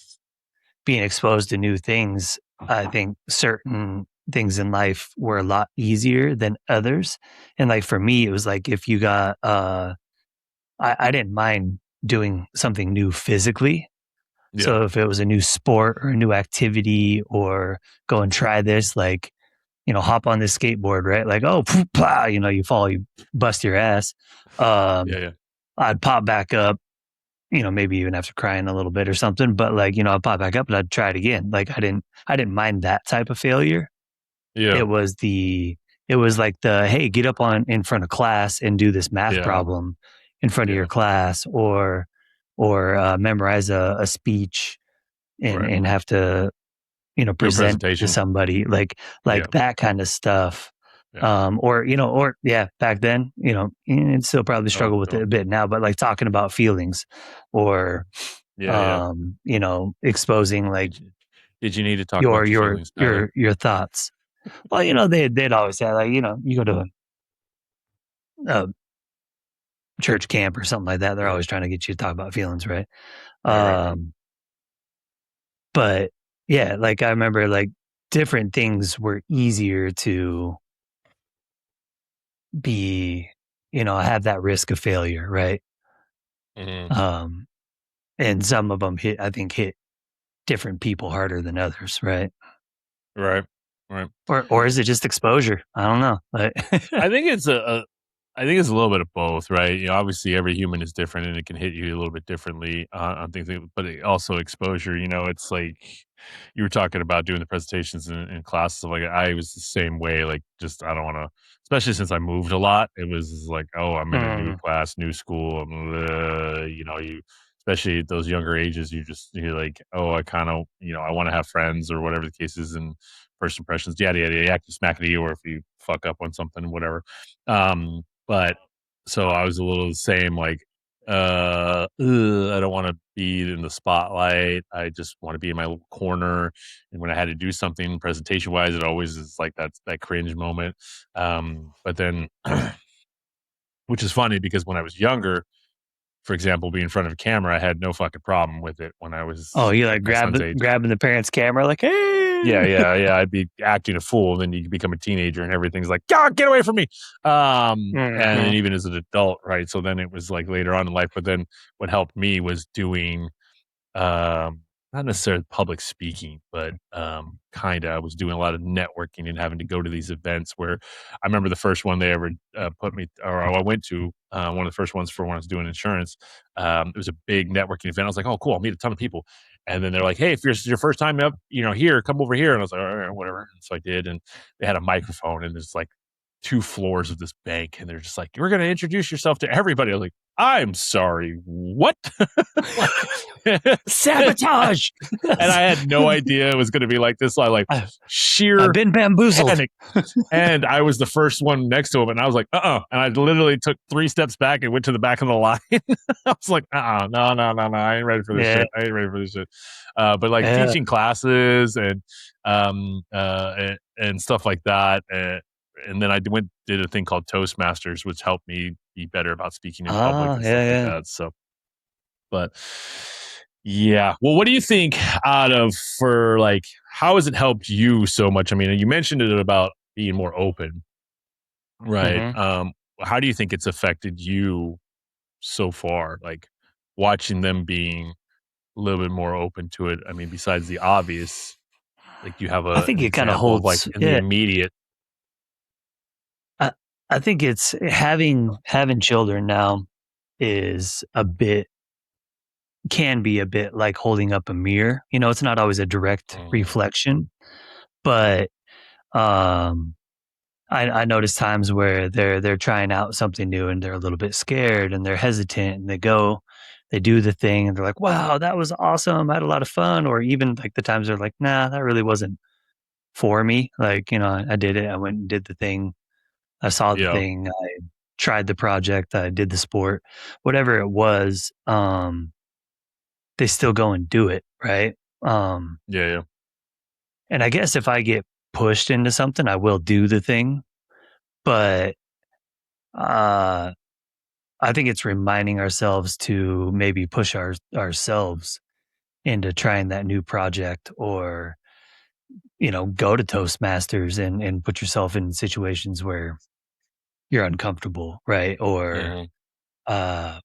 [SPEAKER 1] being exposed to new things. I think certain things in life were a lot easier than others, and, like, for me, it was like if you got, I didn't mind doing something new physically.
[SPEAKER 2] Yeah.
[SPEAKER 1] So if it was a new sport or a new activity or go and try this, like, hop on this skateboard, right? Like, oh, poof, plah, you fall, you bust your ass.
[SPEAKER 2] Yeah.
[SPEAKER 1] Um,
[SPEAKER 2] Yeah.
[SPEAKER 1] I'd pop back up, maybe even after crying a little bit or something, but like, I'd pop back up and I'd try it again. Like I didn't mind that type of failure.
[SPEAKER 2] Yeah.
[SPEAKER 1] It was the it was like the, hey, get up on in front of class and do this math
[SPEAKER 2] Yeah.
[SPEAKER 1] problem in front of your
[SPEAKER 2] Yeah.
[SPEAKER 1] class, or memorize a speech and
[SPEAKER 2] Right.
[SPEAKER 1] have to,
[SPEAKER 2] Do a
[SPEAKER 1] present to
[SPEAKER 2] presentation.
[SPEAKER 1] somebody, like
[SPEAKER 2] Yeah.
[SPEAKER 1] that kind of stuff.
[SPEAKER 2] Yeah.
[SPEAKER 1] Or yeah, back then, and still probably
[SPEAKER 2] Oh,
[SPEAKER 1] struggle with it
[SPEAKER 2] no.
[SPEAKER 1] a bit now, but like talking about feelings or
[SPEAKER 2] Yeah. Yeah.
[SPEAKER 1] exposing like
[SPEAKER 2] Did you need to talk
[SPEAKER 1] your
[SPEAKER 2] about your
[SPEAKER 1] your
[SPEAKER 2] feelings, Tyler?
[SPEAKER 1] your thoughts. Well, they'd always say like, you go to a church camp or something like that. They're
[SPEAKER 2] Yeah.
[SPEAKER 1] always trying to get you to talk about feelings, right?
[SPEAKER 2] Right. Right. Right.
[SPEAKER 1] Um, but yeah, like I remember like different things were easier to be, have that risk of failure, right?
[SPEAKER 2] Hmm.
[SPEAKER 1] Um, and some of them hit different people harder than others, right?
[SPEAKER 2] Right. Right.
[SPEAKER 1] Or is it just exposure? I don't know.
[SPEAKER 2] I think it's I think it's a little bit of both, right? Obviously every human is different and it can hit you a little bit differently on things, but also exposure. It's like you were talking about doing the presentations in classes. Like I was the same way. Like, just I don't want to, especially since I moved a lot. It was like, oh, I'm in a new
[SPEAKER 1] Mm,
[SPEAKER 2] class, new school. Especially at those younger ages, you're like, oh, I kind of, I want to have friends or whatever the case is, and first impressions, yada yada, yada, smack at you, or if you fuck up on something, whatever. But so I was a little the same, like, I don't want to be in the spotlight. I just want to be in my little corner. And when I had to do something presentation wise, it always is like that cringe moment. But then, which is funny because when I was younger, for example, being in front of a camera, I had no fucking problem with it when I
[SPEAKER 1] oh,
[SPEAKER 2] was
[SPEAKER 1] you
[SPEAKER 2] like
[SPEAKER 1] like
[SPEAKER 2] my son's age.
[SPEAKER 1] grabbing the parents' camera, like,
[SPEAKER 2] Yeah,
[SPEAKER 1] hey.
[SPEAKER 2] yeah, yeah. I'd be acting a fool, then you become a teenager, and everything's like, "God, get away from me!" And then
[SPEAKER 1] Hmm.
[SPEAKER 2] even as an adult, right? So then it was like later on in life. But then what helped me was doing um, not necessarily public speaking, but kind of. I was doing a lot of networking and having to go to these events where I remember the first one they ever put me, or I went to one of the first ones for when I was doing insurance. It was a big networking event. I was like, oh, cool, I'll meet a ton of people. And then they're like, hey, if this is your first time up, here, come over here. And I was like, all right, whatever. And so I did. And they had a microphone, and there's like 2 floors of this bank. And they're just like, you're going to introduce yourself to everybody. I was like, I'm sorry, what? Like,
[SPEAKER 1] Sabotage.
[SPEAKER 2] and I had no idea it was going to be like this. Like
[SPEAKER 1] I've, I've
[SPEAKER 2] sheer
[SPEAKER 1] been bamboozled.
[SPEAKER 2] panic. And I was the first one next to him, and I was like, And I literally took 3 steps back and went to the back of the line. I was like, no, no, no, no, I ain't ready for this
[SPEAKER 1] Yeah,
[SPEAKER 2] shit. I ain't ready for this shit. But like
[SPEAKER 1] yeah.
[SPEAKER 2] teaching classes and stuff like that. And then I did a thing called Toastmasters, which helped me be better about speaking in public
[SPEAKER 1] Oh,
[SPEAKER 2] and
[SPEAKER 1] yeah,
[SPEAKER 2] stuff like
[SPEAKER 1] yeah.
[SPEAKER 2] that. So, but yeah. Well, what do you think out of for like how has it helped you so much? I mean, you mentioned it about being more open, right?
[SPEAKER 1] Hmm.
[SPEAKER 2] How do you think it's affected you so far? Like watching them being a little bit more open to it. I mean, besides the obvious, like do you have
[SPEAKER 1] I think
[SPEAKER 2] an
[SPEAKER 1] it kind of
[SPEAKER 2] example of like
[SPEAKER 1] holds.
[SPEAKER 2] in the
[SPEAKER 1] Yeah,
[SPEAKER 2] immediate?
[SPEAKER 1] I, I think it's having children now is a bit can be a bit like holding up a mirror. It's not always a direct
[SPEAKER 2] Mhm.
[SPEAKER 1] reflection, but um, I notice times where they're trying out something new and they're a little bit scared and they're hesitant and they do the thing and they're like, "Wow, that was awesome! I had a lot of fun." Or even like the times they're like, "Nah, that really wasn't for me." Like, I did it. I went and did the thing. I saw the
[SPEAKER 2] Yeah.
[SPEAKER 1] thing. I tried the project. I did the sport, whatever it was. They still go and do it, right? Um,
[SPEAKER 2] Yeah. Yeah.
[SPEAKER 1] and I guess if I get pushed into something, I will do the thing. But uh, I think it's reminding ourselves to maybe push ourselves into trying that new project or, go to Toastmasters and put yourself in situations where you're uncomfortable, right? Or
[SPEAKER 2] Hmm.
[SPEAKER 1] uh,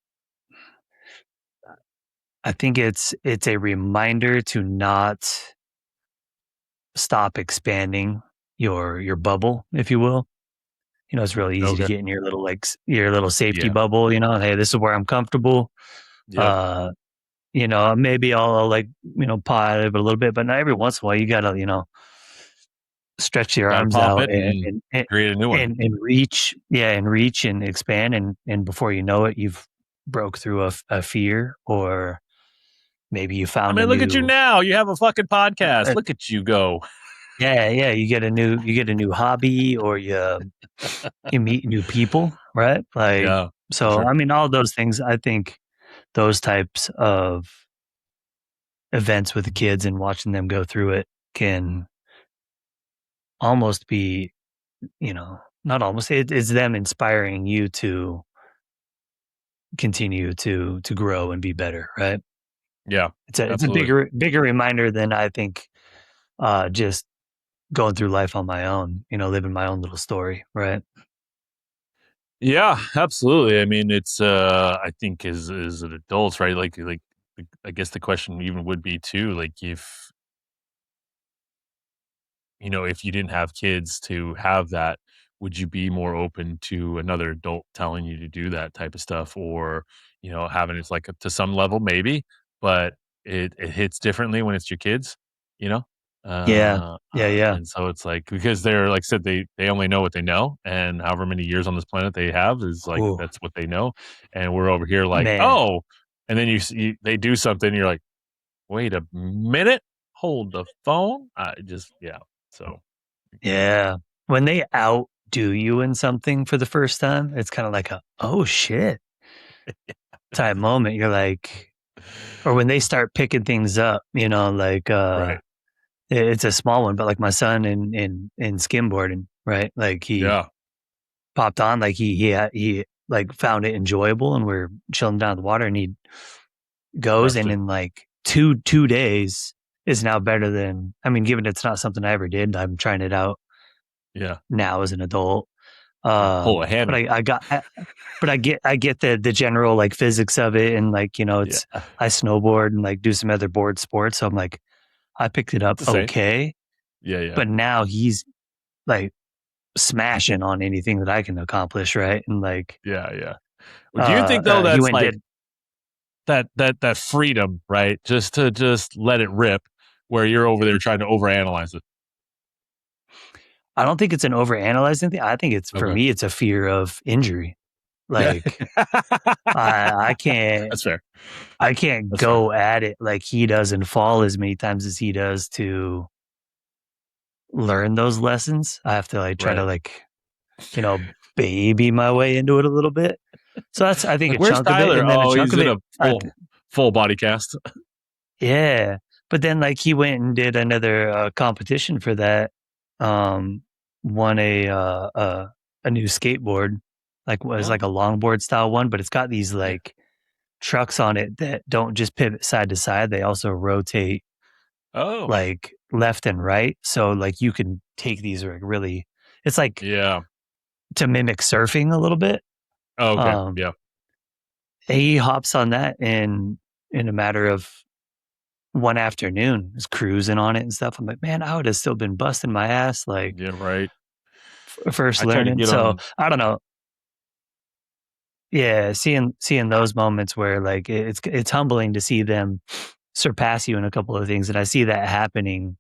[SPEAKER 1] I think it's a reminder to not stop expanding your bubble, if you will. It's really easy to
[SPEAKER 2] Okay.
[SPEAKER 1] get in your little your little safety
[SPEAKER 2] Yeah.
[SPEAKER 1] bubble. Hey, this is where I'm comfortable.
[SPEAKER 2] Yep.
[SPEAKER 1] Uh, maybe I'll like paw at it a little bit, but not every once in a while. You gotta stretch your
[SPEAKER 2] Got to
[SPEAKER 1] arms
[SPEAKER 2] pop
[SPEAKER 1] out
[SPEAKER 2] it and create a new one.
[SPEAKER 1] and reach, yeah, and reach and expand, and before you know it, you've broke through a fear, or maybe you
[SPEAKER 2] I
[SPEAKER 1] found a
[SPEAKER 2] mean, look at you
[SPEAKER 1] new.
[SPEAKER 2] now. You have a fucking podcast. Look at you go.
[SPEAKER 1] Yeah, yeah, you get a new hobby, or you meet new people, right? Like,
[SPEAKER 2] Yeah, for
[SPEAKER 1] so
[SPEAKER 2] sure.
[SPEAKER 1] I mean, all those things. I think those types of events with the kids and watching them go through it can almost be, not almost. It's them inspiring you to continue to grow and be better, right?
[SPEAKER 2] Yeah,
[SPEAKER 1] It's a
[SPEAKER 2] absolutely.
[SPEAKER 1] bigger reminder than I think just going through life on my own, living my own little story, right?
[SPEAKER 2] Yeah, absolutely. I mean, it's I think as an adult, right? Like I guess the question even would be too, like if you didn't have kids to have that, would you be more open to another adult telling you to do that type of stuff, or having it's like to some level maybe, but it hits differently when it's your kids, you know.
[SPEAKER 1] Yeah. Yeah. Yeah.
[SPEAKER 2] And so it's like, because they're like I said, they only know what they know, and however many years on this planet they have is like
[SPEAKER 1] Ooh,
[SPEAKER 2] that's what they know, and we're over here like,
[SPEAKER 1] man.
[SPEAKER 2] oh, and then you see they do something, and you're like, wait a minute, hold the phone. I just yeah. So
[SPEAKER 1] Yeah. When they outdo you in something for the first time, it's kind of like a, oh shit type moment. You're like, or when they start picking things up, like,
[SPEAKER 2] right,
[SPEAKER 1] it's a small one, but like my son in skimboarding, right? Like he
[SPEAKER 2] yeah,
[SPEAKER 1] popped on, like he like found it enjoyable and we're chilling down at the water and he goes
[SPEAKER 2] crushed
[SPEAKER 1] and
[SPEAKER 2] it.
[SPEAKER 1] in like two days is now better than, I mean, given it's not something I ever did, I'm trying it out
[SPEAKER 2] Yeah,
[SPEAKER 1] now as an adult.
[SPEAKER 2] yeah, pull a
[SPEAKER 1] But
[SPEAKER 2] hammy.
[SPEAKER 1] I get the general like physics of it and like,
[SPEAKER 2] Yeah,
[SPEAKER 1] it's I snowboard and like do some other board sports. So I'm like, I picked it up
[SPEAKER 2] it's the same.
[SPEAKER 1] okay.
[SPEAKER 2] Yeah, yeah,
[SPEAKER 1] But now he's like smashing on anything that I can accomplish, right? And like
[SPEAKER 2] yeah, yeah. Well, do you think though
[SPEAKER 1] he
[SPEAKER 2] that's
[SPEAKER 1] went and
[SPEAKER 2] like
[SPEAKER 1] did.
[SPEAKER 2] that freedom, right? Just to just let it rip, where you're over there trying to overanalyze it.
[SPEAKER 1] I don't think it's an overanalyzing thing. I think it's for
[SPEAKER 2] Okay.
[SPEAKER 1] me, it's a fear of injury.
[SPEAKER 2] Yeah.
[SPEAKER 1] Like I can't
[SPEAKER 2] That's fair.
[SPEAKER 1] I can't
[SPEAKER 2] That's fair.
[SPEAKER 1] go at it like he does and fall as many times as he does to learn those lessons. I have to like try to
[SPEAKER 2] Right.
[SPEAKER 1] like, baby my way into it a little bit. So that's I think
[SPEAKER 2] Like,
[SPEAKER 1] a
[SPEAKER 2] where's
[SPEAKER 1] chunk of it.
[SPEAKER 2] Tyler?
[SPEAKER 1] And then a
[SPEAKER 2] Oh,
[SPEAKER 1] chunk
[SPEAKER 2] he's
[SPEAKER 1] of
[SPEAKER 2] in
[SPEAKER 1] it
[SPEAKER 2] a full body cast.
[SPEAKER 1] yeah. But then like he went and did another competition for that. Um won a new skateboard, like was
[SPEAKER 2] Oh,
[SPEAKER 1] like a longboard style one, but it's got these
[SPEAKER 2] yeah.
[SPEAKER 1] like trucks on it that don't just pivot side to side, they also rotate
[SPEAKER 2] Oh,
[SPEAKER 1] like left and right. So like you can take these like really, it's like
[SPEAKER 2] yeah.
[SPEAKER 1] to mimic surfing a little bit.
[SPEAKER 2] Oh, okay.
[SPEAKER 1] Um
[SPEAKER 2] Yeah.
[SPEAKER 1] he hops on that in a matter of one afternoon, is cruising on it and stuff. I'm like, man, I would have still been busting my ass like
[SPEAKER 2] Yeah. Right.
[SPEAKER 1] first
[SPEAKER 2] I tried to
[SPEAKER 1] learning.
[SPEAKER 2] get
[SPEAKER 1] So
[SPEAKER 2] on.
[SPEAKER 1] I don't know. Yeah, seeing those moments where like it's humbling to see them surpass you in a couple of things, and I see that happening.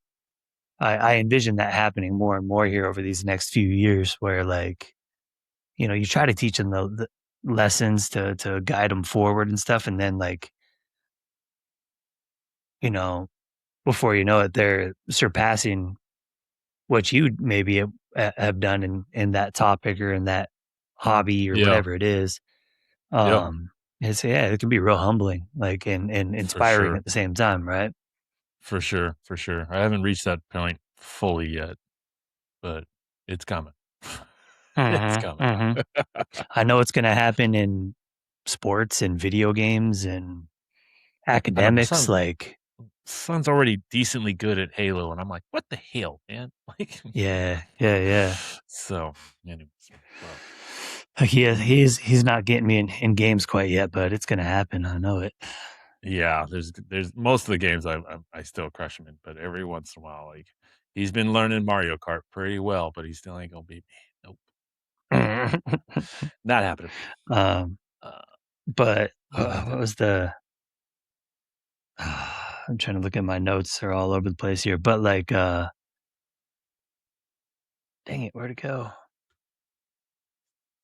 [SPEAKER 1] I envision that happening more and more here over these next few years, where like you try to teach them the lessons to guide them forward and stuff, and then like you know before you know it, they're surpassing what you maybe have done in that topic or in that hobby or
[SPEAKER 2] Yeah.
[SPEAKER 1] whatever it is.
[SPEAKER 2] Yeah.
[SPEAKER 1] Um, it's yeah, it can be real humbling, like and
[SPEAKER 2] For
[SPEAKER 1] inspiring
[SPEAKER 2] sure.
[SPEAKER 1] at the same time, right?
[SPEAKER 2] For sure. For sure. I haven't reached that point fully yet, but it's coming. It's
[SPEAKER 1] Mm-hmm,
[SPEAKER 2] coming.
[SPEAKER 1] mm-hmm. I know it's going to happen in sports and video games and
[SPEAKER 2] I know my
[SPEAKER 1] academics. Like,
[SPEAKER 2] son's already decently good at Halo, and I'm like, what the hell, man? Like,
[SPEAKER 1] yeah, yeah, yeah.
[SPEAKER 2] so, anyways, well,
[SPEAKER 1] Like, he's not getting me in games quite yet, but it's going to happen. I know it.
[SPEAKER 2] yeah, there's most of the games I still crush him in, but every once in a while, like he's been learning Mario Kart pretty well, but he still ain't gonna beat me. Nope, not happening.
[SPEAKER 1] um,
[SPEAKER 2] Uh,
[SPEAKER 1] but
[SPEAKER 2] I like
[SPEAKER 1] what
[SPEAKER 2] that.
[SPEAKER 1] was the? I'm trying to look at my notes; they're all over the place here. But like, dang it, where'd it go?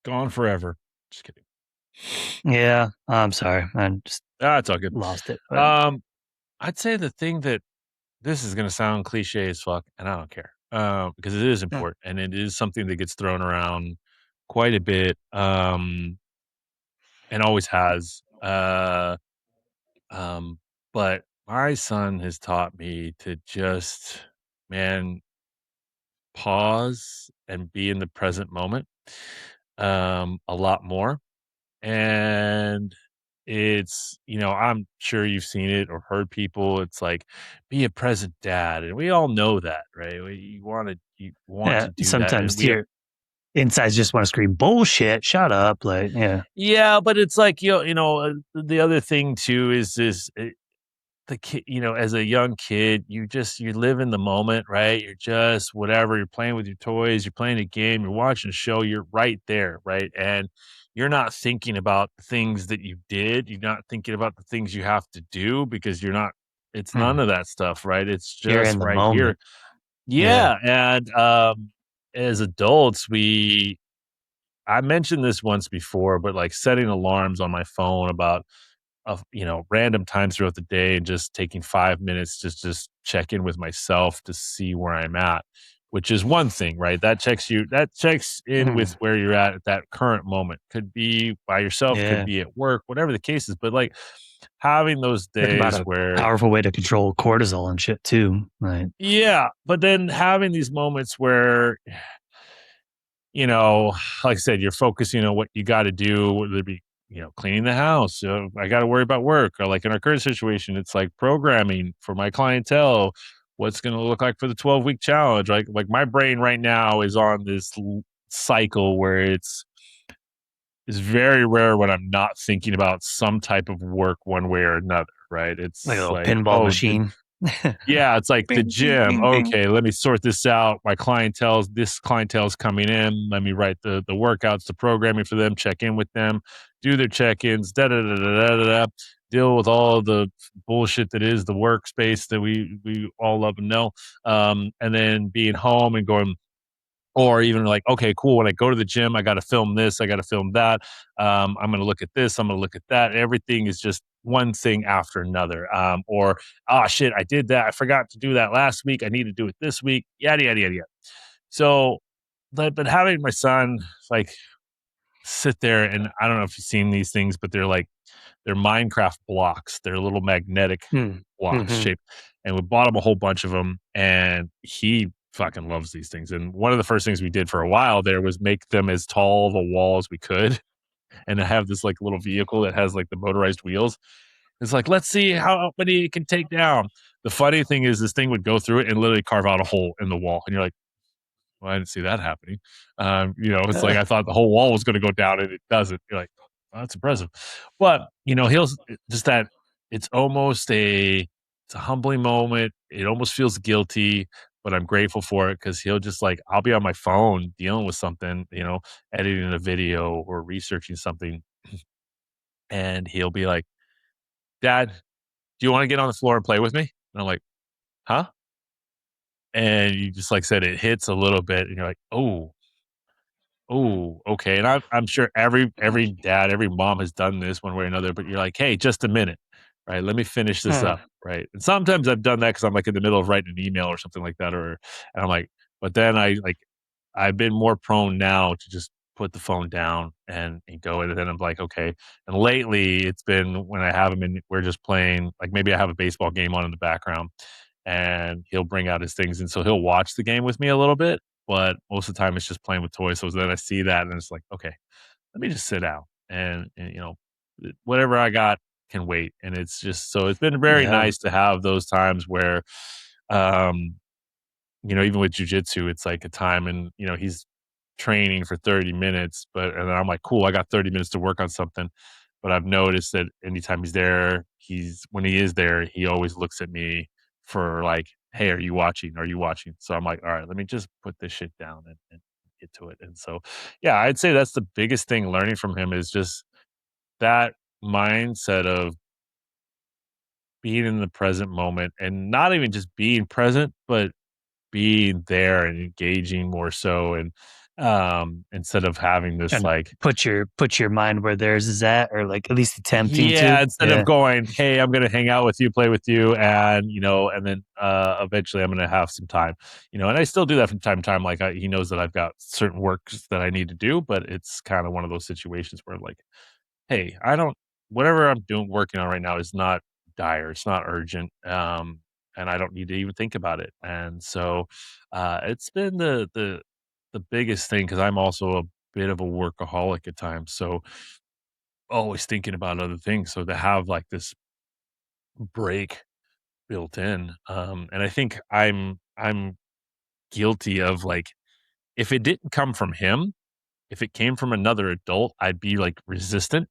[SPEAKER 2] Gone forever. Just kidding.
[SPEAKER 1] Yeah, I'm sorry, I just
[SPEAKER 2] Ah, it's all good.
[SPEAKER 1] lost it. But
[SPEAKER 2] Um, I'd say the thing that this is gonna sound cliche as fuck, and I don't care, because it is
[SPEAKER 1] mm,
[SPEAKER 2] important and it is something that gets thrown around quite a bit, and always has. Um, but my son has taught me to just, man, pause and be in the present moment, a lot more. And it's, I'm sure you've seen it or heard people. It's like, be a present dad, and we all know that, right? You want to
[SPEAKER 1] yeah,
[SPEAKER 2] do that, and
[SPEAKER 1] sometimes
[SPEAKER 2] we
[SPEAKER 1] your insides just want to scream bullshit. Shut up, like yeah.
[SPEAKER 2] yeah, but it's like the other thing too is the kid, as a young kid, you live in the moment, right? You're just whatever, you're playing with your toys, you're playing a game, you're watching a show, you're right there, right? And you're not thinking about the things that you did, you're not thinking about the things you have to do because you're not it's none
[SPEAKER 1] Hmm.
[SPEAKER 2] of that stuff, right? It's
[SPEAKER 1] You're
[SPEAKER 2] just
[SPEAKER 1] in the
[SPEAKER 2] right here.
[SPEAKER 1] moment. Yeah.
[SPEAKER 2] Yeah, and, as adults, we I mentioned this once before, but, like, setting alarms on my phone about of random times throughout the day and just taking 5 minutes to just check in with myself to see where I'm at, which is one thing, right? That checks in with
[SPEAKER 1] Mhm.
[SPEAKER 2] where you're at that current moment. Could be by yourself, could
[SPEAKER 1] Yeah.
[SPEAKER 2] be at work, whatever the case is, but, like, having those
[SPEAKER 1] Talk about
[SPEAKER 2] days
[SPEAKER 1] a
[SPEAKER 2] where
[SPEAKER 1] powerful way to control cortisol and shit too. Right.
[SPEAKER 2] yeah, but then having these moments where you know, like I said, you're focusing on what you gotta do, whether it be, cleaning the house, I gotta worry about work, or like in our current situation, it's like programming for my clientele, what's gonna look like for the 12-week challenge, like my brain right now is on this cycle where it's very rare when I'm not thinking about some type of work one way or another, right?
[SPEAKER 1] Like a
[SPEAKER 2] It's
[SPEAKER 1] little
[SPEAKER 2] like,
[SPEAKER 1] pinball
[SPEAKER 2] "Oh,
[SPEAKER 1] machine.
[SPEAKER 2] yeah, it's like the
[SPEAKER 1] Bing, bing,
[SPEAKER 2] gym.
[SPEAKER 1] bing, bing.
[SPEAKER 2] Okay, let me sort this out. This clientele's coming in. Let me write the workouts, the programming for them, check in with them, do their check-ins, da da da da da da. Da, deal with all the bullshit that is the workspace that we all love and know. And then being home and going, or even like, okay, cool. When I go to the gym, I got to film this, I got to film that. I'm going to look at this, I'm going to look at that. Everything is just one thing after another. Or, oh shit, I did that. I forgot to do that last week. I need to do it this week. Yada, yada, yada, yada. So, but having my son like sit there and I don't know if you've seen these things, but they're Minecraft blocks. They're little magnetic
[SPEAKER 1] Hmm.
[SPEAKER 2] blocks
[SPEAKER 1] Mhm.
[SPEAKER 2] shaped, and we bought him a whole bunch of them, and he fucking loves these things. And one of the first things we did for a while there was make them as tall of a wall as we could, and I have this like little vehicle that has like the motorized wheels. It's like, let's see how many it can take down. The funny thing is, this thing would go through it and literally carve out a hole in the wall, and you're like, well, I didn't see that happening. It's like I thought the whole wall was going to go down and it doesn't. You're like, oh, that's impressive. But, he'll just that it's almost it's a humbling moment. It almost feels guilty, but I'm grateful for it because he'll just like, I'll be on my phone dealing with something, editing a video or researching something. And he'll be like, Dad, do you want to get on the floor and play with me? And I'm like, huh? And you just like said, it hits a little bit and you're like, oh, okay, and I'm sure every dad, every mom has done this one way or another, but you're like, "Hey, just a minute, right? Let me finish this
[SPEAKER 1] Huh.
[SPEAKER 2] up," right? And sometimes I've done that because 'cause I'm, like, in the middle of writing an email or something like that, and I'm like but then I've been more prone now to just put the phone down and go, and then I'm like, "Okay," and lately, it's been when I have him and we're just playing like, maybe I have a baseball game on in the background, and he'll bring out his things, and so he'll watch the game with me a little bit, but most of the time it's just playing with toys. So then I see that and it's like, okay, let me just sit down and whatever I got can wait. And it's just so it's been very
[SPEAKER 1] Yeah.
[SPEAKER 2] nice to have those times where um even with jujitsu, it's like a time and he's training for 30 minutes, and then I'm like, cool, I got 30 minutes to work on something. But I've noticed that anytime he's there, he's when he is there, he always looks at me for like, hey, are you watching? Are you watching? So I'm like, all right, let me just put this shit down and get to it. And so yeah, I'd say that's the biggest thing learning from him is just that mindset of being in the present moment and not even just being present, but being there and engaging more so and instead of having this
[SPEAKER 1] Trying to
[SPEAKER 2] like
[SPEAKER 1] put your mind where theirs is at, or like at least attempting
[SPEAKER 2] yeah,
[SPEAKER 1] to.
[SPEAKER 2] instead of
[SPEAKER 1] Yeah.
[SPEAKER 2] going, "Hey, I'm gonna hang out with you, play with you, and, and then, eventually I'm gonna have some time," and I still do that from time to time, like, he knows that I've got certain works that I need to do, but it's kinda one of those situations where, like, "Hey, I don't whatever I'm doing working on right now is not dire, it's not urgent, and I don't need to even think about it," and so, it's been the biggest thing because 'cause I'm also a bit of a workaholic at times, so always thinking about other things, so to have, like, this break built in, and I think I'm guilty of, like, if it didn't come from him, if it came from another adult, I'd be, like, resistant,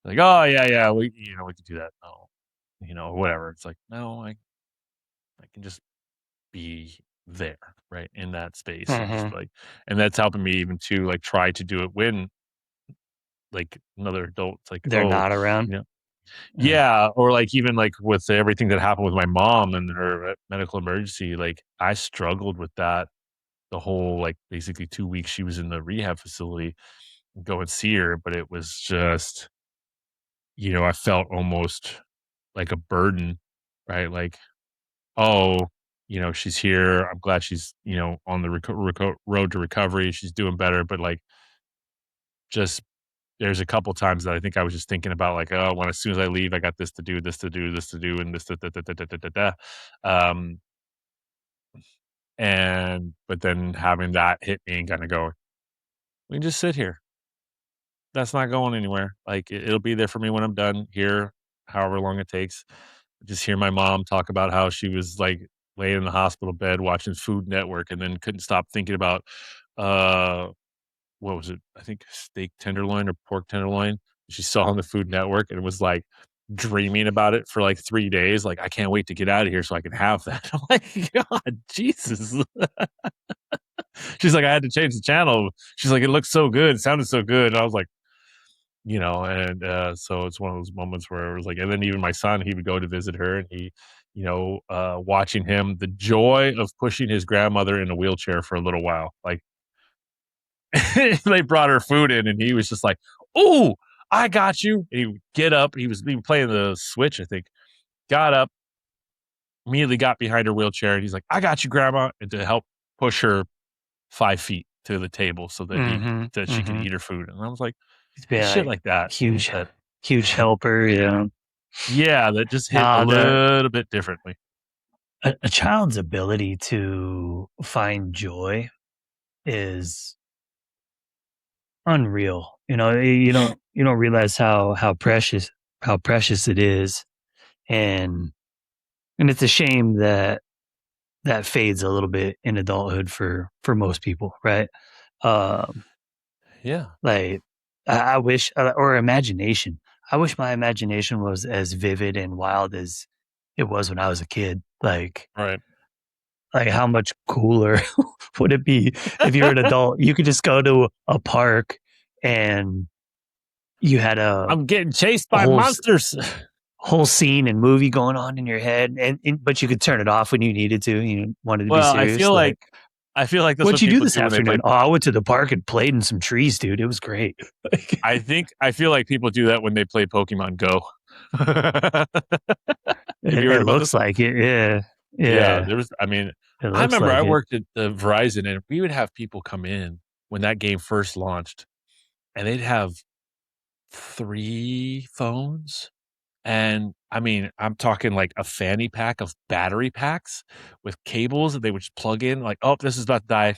[SPEAKER 2] like, "Oh, yeah, yeah, we can do that." No. or whatever. It's like, no, I can just be there, right, in that space, and just
[SPEAKER 1] Mhm.
[SPEAKER 2] like, and that's helping me even to like try to do it when like another adult's like,
[SPEAKER 1] They're
[SPEAKER 2] oh,
[SPEAKER 1] not around.
[SPEAKER 2] you know,
[SPEAKER 1] Yeah.
[SPEAKER 2] yeah, or like even like with everything that happened with my mom and her medical emergency, like I struggled with that the whole like basically 2 weeks she was in the rehab facility, go and see her, but it was just, I felt almost like a burden, right? Like, oh, she's here. I'm glad she's, on the road to recovery. She's doing better. But like, just there's a couple times that I think I was just thinking about like, oh, when as soon as I leave, I got this to do, this to do, this to do, and this, da, da, da, da, da, da, da, da. Um, but then having that hit me and kind of go, we can just sit here. That's not going anywhere. Like it'll be there for me when I'm done here, however long it takes. Just hear my mom talk about how she was like laying in the hospital bed watching Food Network and then couldn't stop thinking about uh what was it? I think steak tenderloin or pork tenderloin. She saw on the Food Network and was like dreaming about it for like 3 days. Like, I can't wait to get out of here so I can have that. I'm like, God, Jesus. She's like, I had to change the channel. She's like, it looked so good. It sounded so good. And I was like, and so it's one of those moments where it was like, and then even my son, he would go to visit her and he, watching him, the joy of pushing his grandmother in a wheelchair for a little while. Like, they brought her food in and he was just like, "Oh, I got you." And he would get up. He was even playing the Switch, I think. Got up, immediately got behind her wheelchair, and he's like, "I got you, grandma," and to help push her 5 feet to the table so that
[SPEAKER 1] Mhm.
[SPEAKER 2] she could
[SPEAKER 1] Mhm.
[SPEAKER 2] eat her food. And I was like,
[SPEAKER 1] He's been
[SPEAKER 2] shit
[SPEAKER 1] like
[SPEAKER 2] like that.
[SPEAKER 1] huge,
[SPEAKER 2] That
[SPEAKER 1] huge helper. Yeah.
[SPEAKER 2] Yeah, that just hit a
[SPEAKER 1] Now
[SPEAKER 2] little bit differently.
[SPEAKER 1] a child's ability to find joy is unreal. You don't realize how precious it is, and it's a shame that that fades a little bit in adulthood for most people, right? Um,
[SPEAKER 2] Yeah,
[SPEAKER 1] like I wish, or imagination. I wish my imagination was as vivid and wild as it was when I was a kid.
[SPEAKER 2] right.
[SPEAKER 1] Like how much cooler would it be if you're an adult? You could just go to a park and you had a,
[SPEAKER 2] I'm getting chased
[SPEAKER 1] a
[SPEAKER 2] by
[SPEAKER 1] whole
[SPEAKER 2] monsters.
[SPEAKER 1] whole scene and movie going on in your head, and but you could turn it off when you needed to. You wanted to be
[SPEAKER 2] Well,
[SPEAKER 1] serious. Like,
[SPEAKER 2] I feel like that's
[SPEAKER 1] what'd
[SPEAKER 2] what
[SPEAKER 1] you do
[SPEAKER 2] people
[SPEAKER 1] this
[SPEAKER 2] do when they play.
[SPEAKER 1] afternoon? Oh, I went to the park and played in some trees, dude. It was great.
[SPEAKER 2] I feel like people do that when they play Pokemon Go. Have you heard
[SPEAKER 1] It
[SPEAKER 2] about
[SPEAKER 1] looks
[SPEAKER 2] this?
[SPEAKER 1] like it. Yeah,
[SPEAKER 2] Yeah,
[SPEAKER 1] yeah.
[SPEAKER 2] there was. I mean,
[SPEAKER 1] It
[SPEAKER 2] I
[SPEAKER 1] looks
[SPEAKER 2] remember
[SPEAKER 1] like
[SPEAKER 2] I
[SPEAKER 1] it.
[SPEAKER 2] worked at the Verizon, and we would have people come in when that game first launched, and they'd have 3 phones. And I mean, I'm talking like a fanny pack of battery packs with cables that they would just plug in, like, oh, this is about to die.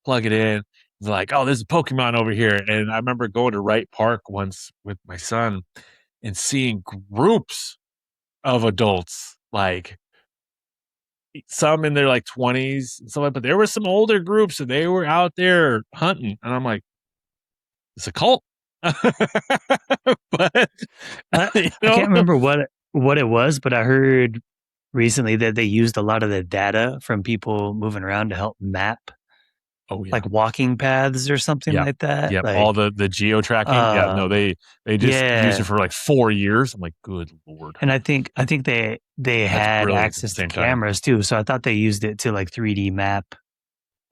[SPEAKER 2] Plug it in. It's like, oh, there's a Pokemon over here. And I remember going to Wright Park once with my son and seeing groups of adults, like some in their like 20s and stuff, but there were some older groups and they were out there hunting. And I'm like, it's a cult. But,
[SPEAKER 1] I
[SPEAKER 2] you
[SPEAKER 1] I
[SPEAKER 2] know,
[SPEAKER 1] can't remember what it was, but I heard recently that they used a lot of the data from people moving around to help map
[SPEAKER 2] oh, yeah.
[SPEAKER 1] like walking paths or something
[SPEAKER 2] Yeah.
[SPEAKER 1] like that.
[SPEAKER 2] Yep, all
[SPEAKER 1] Like,
[SPEAKER 2] the geo tracking. Yeah, no,
[SPEAKER 1] um,
[SPEAKER 2] they just used it
[SPEAKER 1] yeah.
[SPEAKER 2] for, like, 4 years. I'm like, "Good lord."
[SPEAKER 1] And I think they
[SPEAKER 2] That's
[SPEAKER 1] had
[SPEAKER 2] brilliant at the
[SPEAKER 1] access to
[SPEAKER 2] same time.
[SPEAKER 1] cameras too, so I thought they used it to like 3D map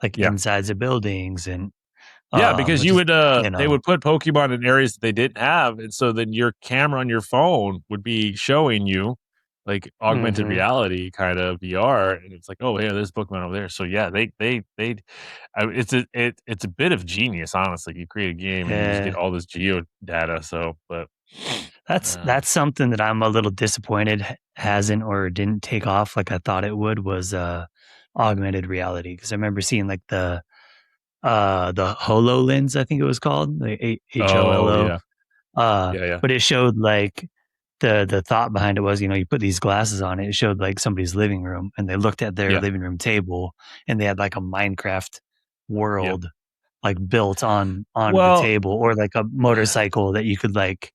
[SPEAKER 1] like
[SPEAKER 2] Yeah.
[SPEAKER 1] insides of buildings and
[SPEAKER 2] Yeah, because
[SPEAKER 1] which is
[SPEAKER 2] they would put Pokemon in areas that they didn't have, and so then your camera on your phone would be showing you, like, augmented
[SPEAKER 1] Mhm.
[SPEAKER 2] reality kinda VR, and it's like, "Oh, yeah, there's Pokemon over there." So, yeah, they it's a bit of genius, honestly. You create a game and you just get
[SPEAKER 1] Yeah.
[SPEAKER 2] all this geo data, so but, uh
[SPEAKER 1] That's something that I'm a little disappointed hasn't or didn't take off like I thought it would was augmented reality because I remember seeing like the HoloLens I think it was called the
[SPEAKER 2] Oh,
[SPEAKER 1] HOLO
[SPEAKER 2] yeah. Yeah, yeah.
[SPEAKER 1] but it showed like the thought behind it was you put these glasses on it showed like somebody's living room and they looked at their
[SPEAKER 2] Yeah.
[SPEAKER 1] living room table and they had like a Minecraft
[SPEAKER 2] Yep.
[SPEAKER 1] world like built on the
[SPEAKER 2] Well,
[SPEAKER 1] table or like a motorcycle that you could like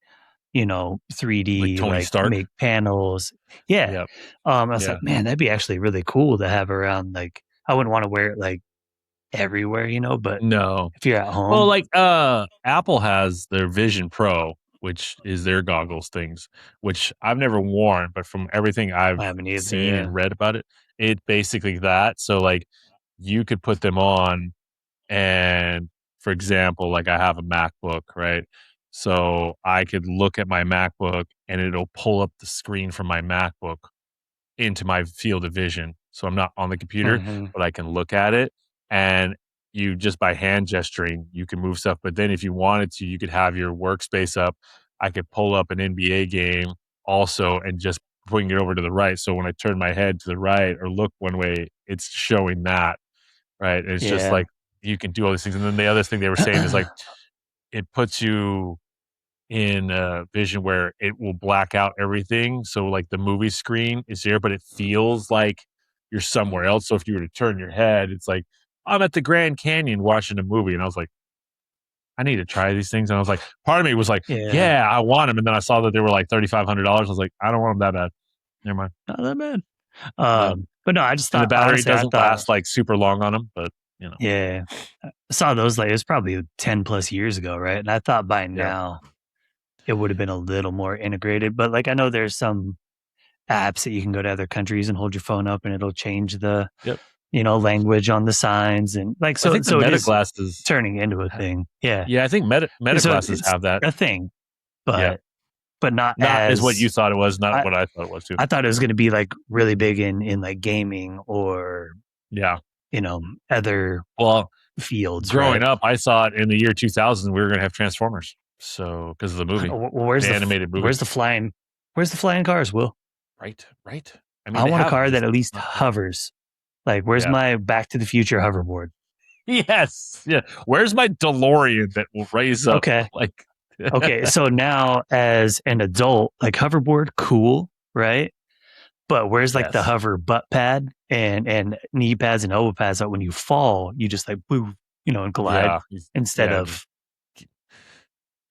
[SPEAKER 2] Like
[SPEAKER 1] 3D,
[SPEAKER 2] Tony
[SPEAKER 1] like
[SPEAKER 2] Stark.
[SPEAKER 1] make panels. Yeah.
[SPEAKER 2] Yeah.
[SPEAKER 1] I was
[SPEAKER 2] Yeah.
[SPEAKER 1] like, man, that'd be actually really cool to have around. Like, I wouldn't want to wear it like everywhere, but
[SPEAKER 2] No.
[SPEAKER 1] if you're at
[SPEAKER 2] Well,
[SPEAKER 1] home,
[SPEAKER 2] like Apple has their Vision Pro, which is their goggles things, which I've never worn, but from everything
[SPEAKER 1] I
[SPEAKER 2] I've
[SPEAKER 1] haven't either.
[SPEAKER 2] seen
[SPEAKER 1] Yeah.
[SPEAKER 2] and read about it, it basically that. So like you could put them on and for example, like I have a MacBook, right? So I could look at my MacBook and it'll pull up the screen from my MacBook into my field of vision. So I'm not on the computer,
[SPEAKER 1] Hmm.
[SPEAKER 2] but I can look at it and you just by hand gesturing, you can move stuff. But then if you wanted to, you could have your workspace up. I could pull up an NBA game also and just bring it over to the right. So when I turn my head to the right or look one way, it's showing that. Right. And it's just
[SPEAKER 1] Yeah.
[SPEAKER 2] like you can do all these things. And then the other thing they were saying is like it puts you in a vision where it will black out everything. So like the movie screen is here, but it feels like you're somewhere else. So if you were to turn your head, it's like I'm at the Grand Canyon watching a movie. And I was like, I need to try these things. And I was like, part of me was like,
[SPEAKER 1] Yeah.
[SPEAKER 2] yeah, I want them. And then I saw that they were like $3,500. I was like, I don't want them that bad. Never mind.
[SPEAKER 1] Not that bad.
[SPEAKER 2] Yeah.
[SPEAKER 1] But no, I just
[SPEAKER 2] And the
[SPEAKER 1] thought,
[SPEAKER 2] battery
[SPEAKER 1] honestly, I
[SPEAKER 2] doesn't
[SPEAKER 1] thought,
[SPEAKER 2] last like super long on them, but
[SPEAKER 1] yeah, I saw those like it was probably 10 plus years ago, right? And I thought by
[SPEAKER 2] yeah.
[SPEAKER 1] now it would have been a little more integrated. But like I know there's some apps that you can go to other countries and hold your phone up and it'll change the,
[SPEAKER 2] Yep.
[SPEAKER 1] language on the signs and like
[SPEAKER 2] I
[SPEAKER 1] so
[SPEAKER 2] think the
[SPEAKER 1] so it
[SPEAKER 2] Meta
[SPEAKER 1] is
[SPEAKER 2] glasses,
[SPEAKER 1] turning into a thing. Yeah.
[SPEAKER 2] yeah, I think Meta
[SPEAKER 1] So
[SPEAKER 2] glasses
[SPEAKER 1] it's
[SPEAKER 2] have that.
[SPEAKER 1] a thing,
[SPEAKER 2] Yeah.
[SPEAKER 1] but not
[SPEAKER 2] Not as what you
[SPEAKER 1] as
[SPEAKER 2] thought it was, not
[SPEAKER 1] I,
[SPEAKER 2] what I thought it was too.
[SPEAKER 1] I thought it was gonna be like really big in like gaming or,
[SPEAKER 2] Yeah.
[SPEAKER 1] you know, other
[SPEAKER 2] Well,
[SPEAKER 1] fields,
[SPEAKER 2] growing
[SPEAKER 1] right?
[SPEAKER 2] up, I saw it in the year 2000. We were going to have Transformers. So, because of the movie,
[SPEAKER 1] Well, where's
[SPEAKER 2] the animated movie.
[SPEAKER 1] where's the flying cars, Will?
[SPEAKER 2] Right. Right. I mean,
[SPEAKER 1] I
[SPEAKER 2] they
[SPEAKER 1] want a
[SPEAKER 2] have them,
[SPEAKER 1] car
[SPEAKER 2] just
[SPEAKER 1] that at least
[SPEAKER 2] not there.
[SPEAKER 1] hovers. Like, where's
[SPEAKER 2] Yeah.
[SPEAKER 1] my Back to the Future hoverboard?
[SPEAKER 2] Yes. Yeah. Where's my DeLorean that will raise up?
[SPEAKER 1] Okay.
[SPEAKER 2] Like,
[SPEAKER 1] Okay. So now as an adult, like hoverboard, cool, right? But where's like the
[SPEAKER 2] yes.
[SPEAKER 1] hover butt pad and knee pads and elbow pads that when you fall, you just like boo, and glide
[SPEAKER 2] Yeah.
[SPEAKER 1] instead
[SPEAKER 2] Yeah.
[SPEAKER 1] of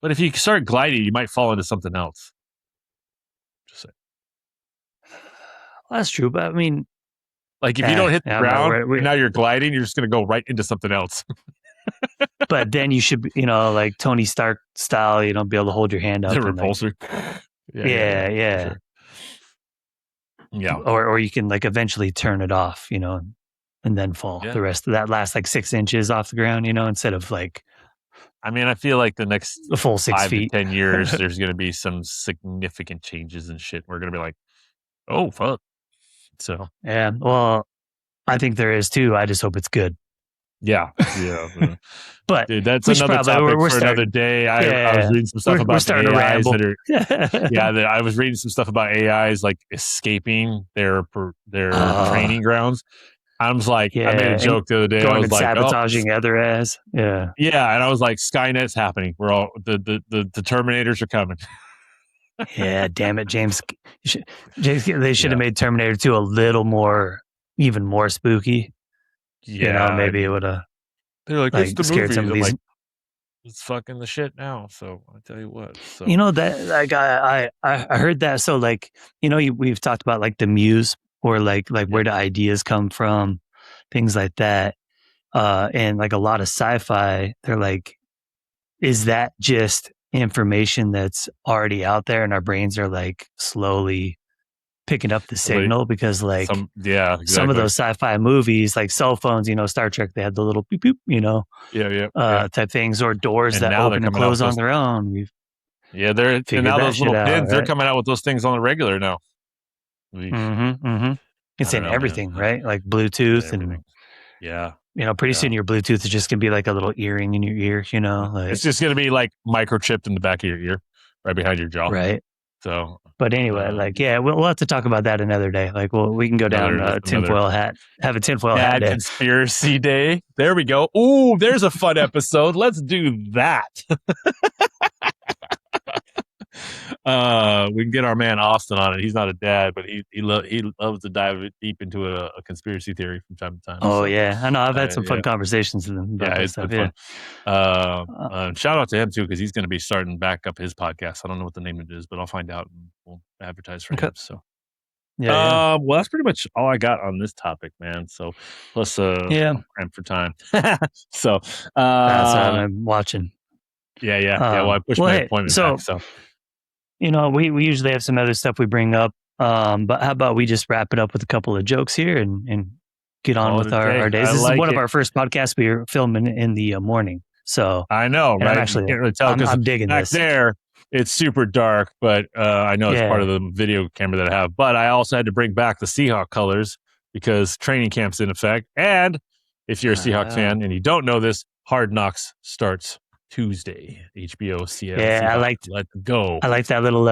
[SPEAKER 2] But if you start gliding, you might fall into something else. Just say.
[SPEAKER 1] well, that's true. But I mean,
[SPEAKER 2] Like, if you don't hit the
[SPEAKER 1] I'm not
[SPEAKER 2] ground
[SPEAKER 1] worried.
[SPEAKER 2] and now you're gliding, you're just going to go right into something else.
[SPEAKER 1] But then you should, like Tony Stark style, be able to hold your hand
[SPEAKER 2] The
[SPEAKER 1] up and like,
[SPEAKER 2] repulsor. Yeah. For
[SPEAKER 1] yeah.
[SPEAKER 2] sure. Yeah.
[SPEAKER 1] Or you can like eventually turn it off, and then fall
[SPEAKER 2] Yeah.
[SPEAKER 1] the rest of that last like 6 inches off the ground, instead of like
[SPEAKER 2] I mean, I feel like the next
[SPEAKER 1] the full 6
[SPEAKER 2] 5 to
[SPEAKER 1] feet.
[SPEAKER 2] 10 years, there's going to be some significant changes and shit. We're going to be like, oh, fuck. So,
[SPEAKER 1] Yeah. Well, I think there is too. I just hope it's good.
[SPEAKER 2] yeah.
[SPEAKER 1] But
[SPEAKER 2] Dude, that's
[SPEAKER 1] we should
[SPEAKER 2] another
[SPEAKER 1] probably
[SPEAKER 2] topic
[SPEAKER 1] we're
[SPEAKER 2] for another
[SPEAKER 1] starting.
[SPEAKER 2] day. I was
[SPEAKER 1] Yeah,
[SPEAKER 2] reading some stuff
[SPEAKER 1] we're
[SPEAKER 2] about the
[SPEAKER 1] starting to
[SPEAKER 2] AIs
[SPEAKER 1] ramble.
[SPEAKER 2] that are, that I was reading some stuff about AIs like escaping their training grounds. I was like, I made a
[SPEAKER 1] and
[SPEAKER 2] joke the other day. I
[SPEAKER 1] going
[SPEAKER 2] was
[SPEAKER 1] and
[SPEAKER 2] like, oh,
[SPEAKER 1] sabotaging other ass. Yeah.
[SPEAKER 2] yeah. And I was like, Skynet's happening. We're all, the Terminators are coming.
[SPEAKER 1] Yeah. Damn it, James. They should
[SPEAKER 2] Yeah.
[SPEAKER 1] have made Terminator 2 a little more, even more spooky.
[SPEAKER 2] Yeah.
[SPEAKER 1] Maybe it would have
[SPEAKER 2] They're like, it's the
[SPEAKER 1] scared
[SPEAKER 2] movie.
[SPEAKER 1] some of
[SPEAKER 2] I'm
[SPEAKER 1] these.
[SPEAKER 2] like, it's fucking the shit now. So I tell you what. So
[SPEAKER 1] That like I heard that. So like we've talked about like the muse or like where do ideas come from, things like that. And like a lot of sci-fi, they're like, is that just information that's already out there, and our brains are like slowly picking up the signal because like
[SPEAKER 2] yeah, exactly.
[SPEAKER 1] some of those sci-fi movies, like cell phones, Star Trek, they had the little beep beep, type things, or doors
[SPEAKER 2] And
[SPEAKER 1] that
[SPEAKER 2] now they're
[SPEAKER 1] open and
[SPEAKER 2] coming out with
[SPEAKER 1] close on
[SPEAKER 2] those.
[SPEAKER 1] their own. We've
[SPEAKER 2] Yeah, and
[SPEAKER 1] figured
[SPEAKER 2] now
[SPEAKER 1] that
[SPEAKER 2] those
[SPEAKER 1] shit
[SPEAKER 2] little
[SPEAKER 1] out,
[SPEAKER 2] pins, they're
[SPEAKER 1] right?
[SPEAKER 2] coming out with those things on the regular now.
[SPEAKER 1] Mm-hmm, mm-hmm. It's
[SPEAKER 2] I don't
[SPEAKER 1] in
[SPEAKER 2] know, man.
[SPEAKER 1] everything, right? Like Bluetooth and
[SPEAKER 2] yeah.
[SPEAKER 1] pretty soon your Bluetooth is just gonna be like a little earring in your ear, like
[SPEAKER 2] It's just gonna be like microchipped in the back of your ear, right behind your jaw.
[SPEAKER 1] right.
[SPEAKER 2] So,
[SPEAKER 1] But anyway, we'll have to talk about that another day. Like, we can go down tinfoil hat, have a tinfoil hat day.
[SPEAKER 2] Conspiracy day. There we go. Ooh, there's a fun episode. Let's do that. We can get our man Austin on it. He's not a dad, but he loves to dive deep into a conspiracy theory from time to time.
[SPEAKER 1] Oh
[SPEAKER 2] So
[SPEAKER 1] yeah, I know. I've had some
[SPEAKER 2] yeah,
[SPEAKER 1] fun conversations with them about
[SPEAKER 2] yeah,
[SPEAKER 1] that
[SPEAKER 2] it's
[SPEAKER 1] stuff.
[SPEAKER 2] been
[SPEAKER 1] Yeah.
[SPEAKER 2] fun. Shout out to him too because he's going to be starting back up his podcast. I don't know what the name of it is, but I'll find out and we'll advertise for
[SPEAKER 1] Okay.
[SPEAKER 2] him. So.
[SPEAKER 1] Yeah. Yeah.
[SPEAKER 2] Well, that's pretty much all I got on this topic, man. So, plus,
[SPEAKER 1] Yeah.
[SPEAKER 2] I'm cramped for time. So,
[SPEAKER 1] That's what I've been watching.
[SPEAKER 2] yeah. Well, I pushed
[SPEAKER 1] Well,
[SPEAKER 2] my
[SPEAKER 1] hey,
[SPEAKER 2] appointment back.
[SPEAKER 1] so
[SPEAKER 2] So,
[SPEAKER 1] we usually have some other stuff we bring up. But how about we just wrap it up with a couple of jokes here and get on
[SPEAKER 2] call it
[SPEAKER 1] with
[SPEAKER 2] a day.
[SPEAKER 1] our days.
[SPEAKER 2] I
[SPEAKER 1] This is
[SPEAKER 2] like
[SPEAKER 1] one of
[SPEAKER 2] it.
[SPEAKER 1] our first podcasts we were filming in the morning. So,
[SPEAKER 2] I know,
[SPEAKER 1] and
[SPEAKER 2] right? You can't really tell because
[SPEAKER 1] I'm digging
[SPEAKER 2] back
[SPEAKER 1] this.
[SPEAKER 2] there it's super dark, but I know it's part
[SPEAKER 1] Yeah.
[SPEAKER 2] of the video camera that I have. But I also had to bring back the Seahawk colors because training camp's in effect. And if you're a Seahawks fan and you don't know this, Hard Knocks starts Tuesday. HBO
[SPEAKER 1] Yeah,
[SPEAKER 2] Seahawks. Let's go.
[SPEAKER 1] I like that little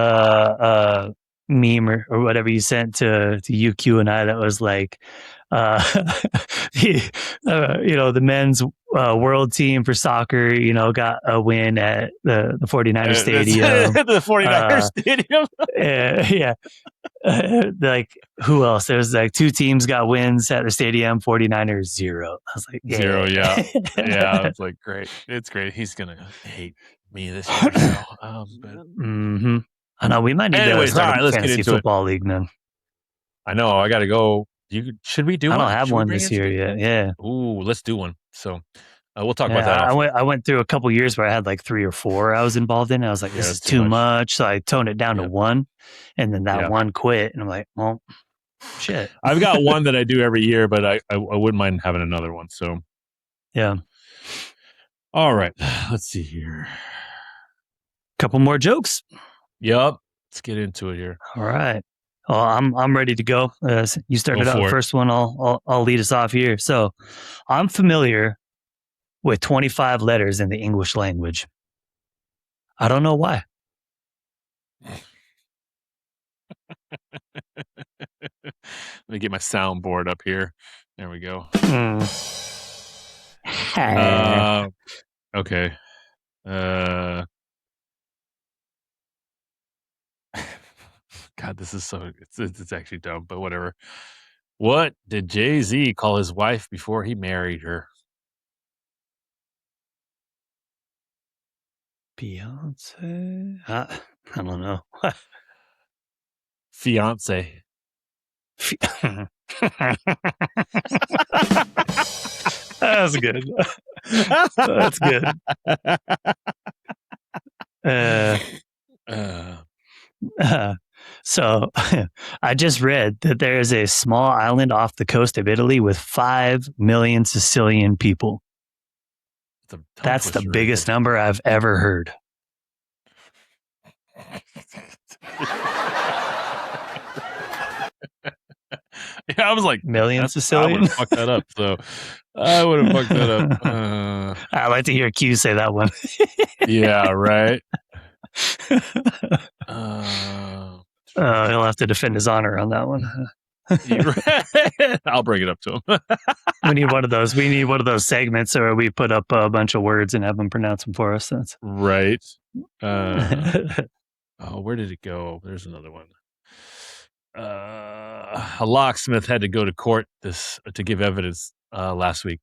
[SPEAKER 1] meme or whatever you sent to UQ and I that was like the men's world team for soccer, got a win at the 49ers stadium.
[SPEAKER 2] The 49ers stadium.
[SPEAKER 1] Yeah. Like who else? There's like two teams got wins at the stadium, 49ers 0. I was like, yeah.
[SPEAKER 2] 0, yeah. Yeah, it's like great. It's great. He's gonna hate me this year. So, but
[SPEAKER 1] I know we might need to
[SPEAKER 2] anyways, all
[SPEAKER 1] start
[SPEAKER 2] right,
[SPEAKER 1] a
[SPEAKER 2] let's get
[SPEAKER 1] fantasy
[SPEAKER 2] into it.
[SPEAKER 1] football league, man.
[SPEAKER 2] I know. I got to go. Should we do
[SPEAKER 1] I
[SPEAKER 2] one?
[SPEAKER 1] don't have
[SPEAKER 2] Should we
[SPEAKER 1] one
[SPEAKER 2] bring
[SPEAKER 1] this
[SPEAKER 2] in
[SPEAKER 1] year
[SPEAKER 2] some-
[SPEAKER 1] yet. Yeah.
[SPEAKER 2] Ooh, let's do one. So we'll talk about
[SPEAKER 1] Yeah,
[SPEAKER 2] that.
[SPEAKER 1] I went through a couple years where I had like 3 or 4 I was involved in. I was like, this is
[SPEAKER 2] that's
[SPEAKER 1] too much. So I toned it down to 1, and then that one quit. And I'm like, well, shit.
[SPEAKER 2] I've got one that I do every year, but I wouldn't mind having another one. So
[SPEAKER 1] yeah.
[SPEAKER 2] All right, let's see here.
[SPEAKER 1] Couple more jokes.
[SPEAKER 2] Yep. Let's get into it here.
[SPEAKER 1] All right. Well, I'm ready to go. You started out the first one. I'll lead us off here. So, I'm familiar with 25 letters in the English language. I don't know why.
[SPEAKER 2] Let me get my soundboard up here. There we go. Okay. God, this is so it's actually dumb, but whatever. What did Jay-Z call his wife before he married her?
[SPEAKER 1] Beyonce? I don't know.
[SPEAKER 2] Fiance.
[SPEAKER 1] That's good. That's good. So I just read that there is a small island off the coast of Italy with 5 million Sicilian people. That's the biggest number I've ever heard.
[SPEAKER 2] Yeah, I was like,
[SPEAKER 1] million Sicilian.
[SPEAKER 2] I would have fucked that up. So I would have fucked that up.
[SPEAKER 1] I like to hear Q say that one.
[SPEAKER 2] Yeah, right.
[SPEAKER 1] He'll have to defend his honor on that one.
[SPEAKER 2] I'll bring it up to him.
[SPEAKER 1] We need one of those. We need one of those segments where we put up a bunch of words and have them pronounce them for us. That's
[SPEAKER 2] right. Where did it go? There's another one. A locksmith had to go to court to give evidence last week.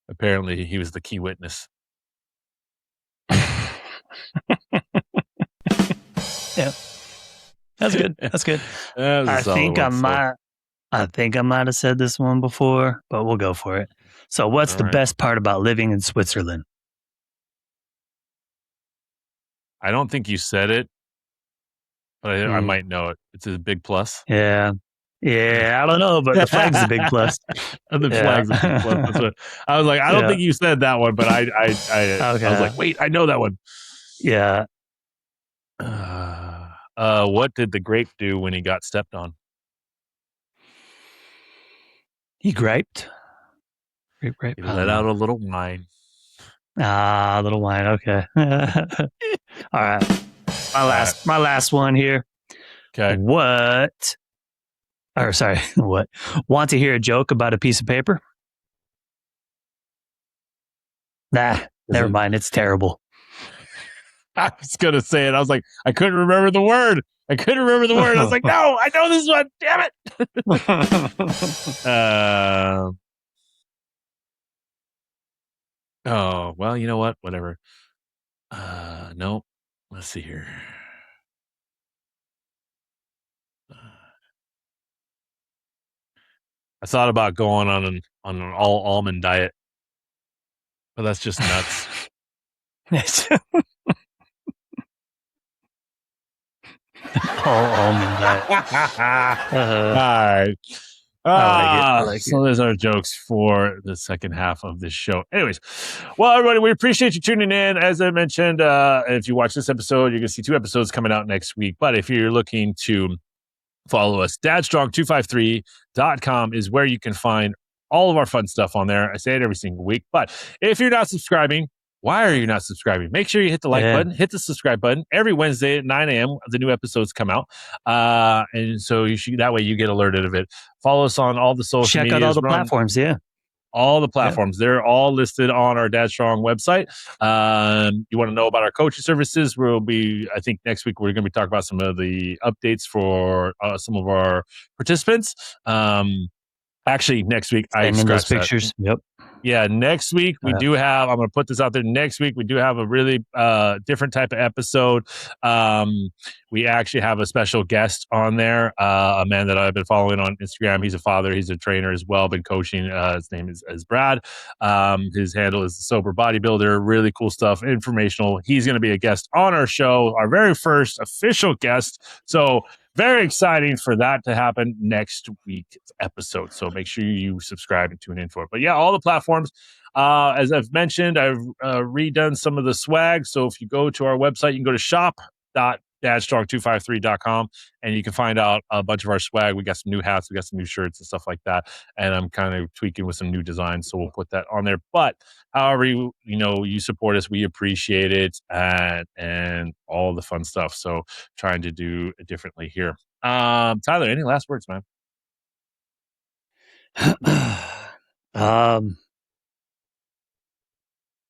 [SPEAKER 2] Apparently, he was the key witness.
[SPEAKER 1] Yeah, that's good. That's good. I think I might have said this one before, but we'll go for it. So, what's the best part about living in Switzerland?
[SPEAKER 2] I don't think you said it, but I might know it. It's a big plus.
[SPEAKER 1] Yeah, I don't know, but the flag's a big plus.
[SPEAKER 2] The flag's a big plus. That's what, I was like, I don't think you said that one, but I was like, wait, I know that one.
[SPEAKER 1] Yeah.
[SPEAKER 2] What did the grape do when he got stepped on?
[SPEAKER 1] He griped.
[SPEAKER 2] He let out a little wine.
[SPEAKER 1] A little wine. Okay. All right. My last one here.
[SPEAKER 2] Okay.
[SPEAKER 1] What? Want to hear a joke about a piece of paper? Nah, never mind. It's terrible.
[SPEAKER 2] I was gonna say it. I was like, I couldn't remember the word. I was like, no, I know this one. Damn it. Oh, well, you know what? Whatever. No. Let's see here. I thought about going on an all almond diet, but that's just nuts.
[SPEAKER 1] All almond diet.
[SPEAKER 2] All right.
[SPEAKER 1] I like
[SPEAKER 2] So
[SPEAKER 1] it.
[SPEAKER 2] there's our jokes for the second half of this show. Anyways, well, everybody, we appreciate you tuning in. As I mentioned, if you watch this episode, you're going to see 2 episodes coming out next week. But if you're looking to follow us, dadstrong253.com is where you can find all of our fun stuff on there. I say it every single week. But if you're not subscribing, why are you not subscribing? Make sure you hit the like button, hit the subscribe button. Every Wednesday at 9 a.m., the new episodes come out. And so that way you get alerted of it. Follow us on all the social
[SPEAKER 1] Check
[SPEAKER 2] medias.
[SPEAKER 1] out all the platforms. Yeah.
[SPEAKER 2] All the platforms. Yep. They're all listed on our Dad Strong website. You want to know about our coaching services? I think next week, we're going to be talking about some of the updates for some of our participants. Actually, next week, I scratched
[SPEAKER 1] those pictures.
[SPEAKER 2] that.
[SPEAKER 1] Yep.
[SPEAKER 2] Yeah, next week we do have, I'm going to put this out there. Next week we do have a really different type of episode. We actually have a special guest on there, a man that I've been following on Instagram. He's a father. He's a trainer as well, been coaching. His name is Brad. His handle is Sober Bodybuilder. Really cool stuff, informational. He's going to be a guest on our show, our very first official guest. So very exciting for that to happen next week's episode. So make sure you subscribe and tune in for it. But yeah, all the platforms. As I've mentioned, I've redone some of the swag. So if you go to our website, you can go to shop.dadstrong253.com and you can find out a bunch of our swag. We got some new hats, we got some new shirts and stuff like that. And I'm kind of tweaking with some new designs. So we'll put that on there. But however, you support us, we appreciate it, and all the fun stuff. So trying to do it differently here. Tyler, any last words, man?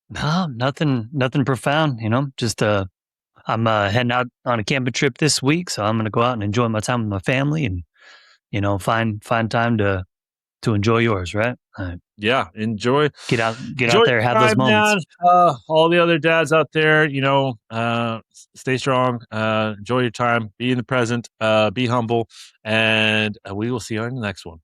[SPEAKER 1] No, nothing profound, just I'm heading out on a camping trip this week, so I'm going to go out and enjoy my time with my family and find time to enjoy yours, right?
[SPEAKER 2] Yeah, enjoy
[SPEAKER 1] out
[SPEAKER 2] enjoy
[SPEAKER 1] there, have those moments.
[SPEAKER 2] All the other dads out there, stay strong, enjoy your time, be in the present, be humble, and we will see you on the next one.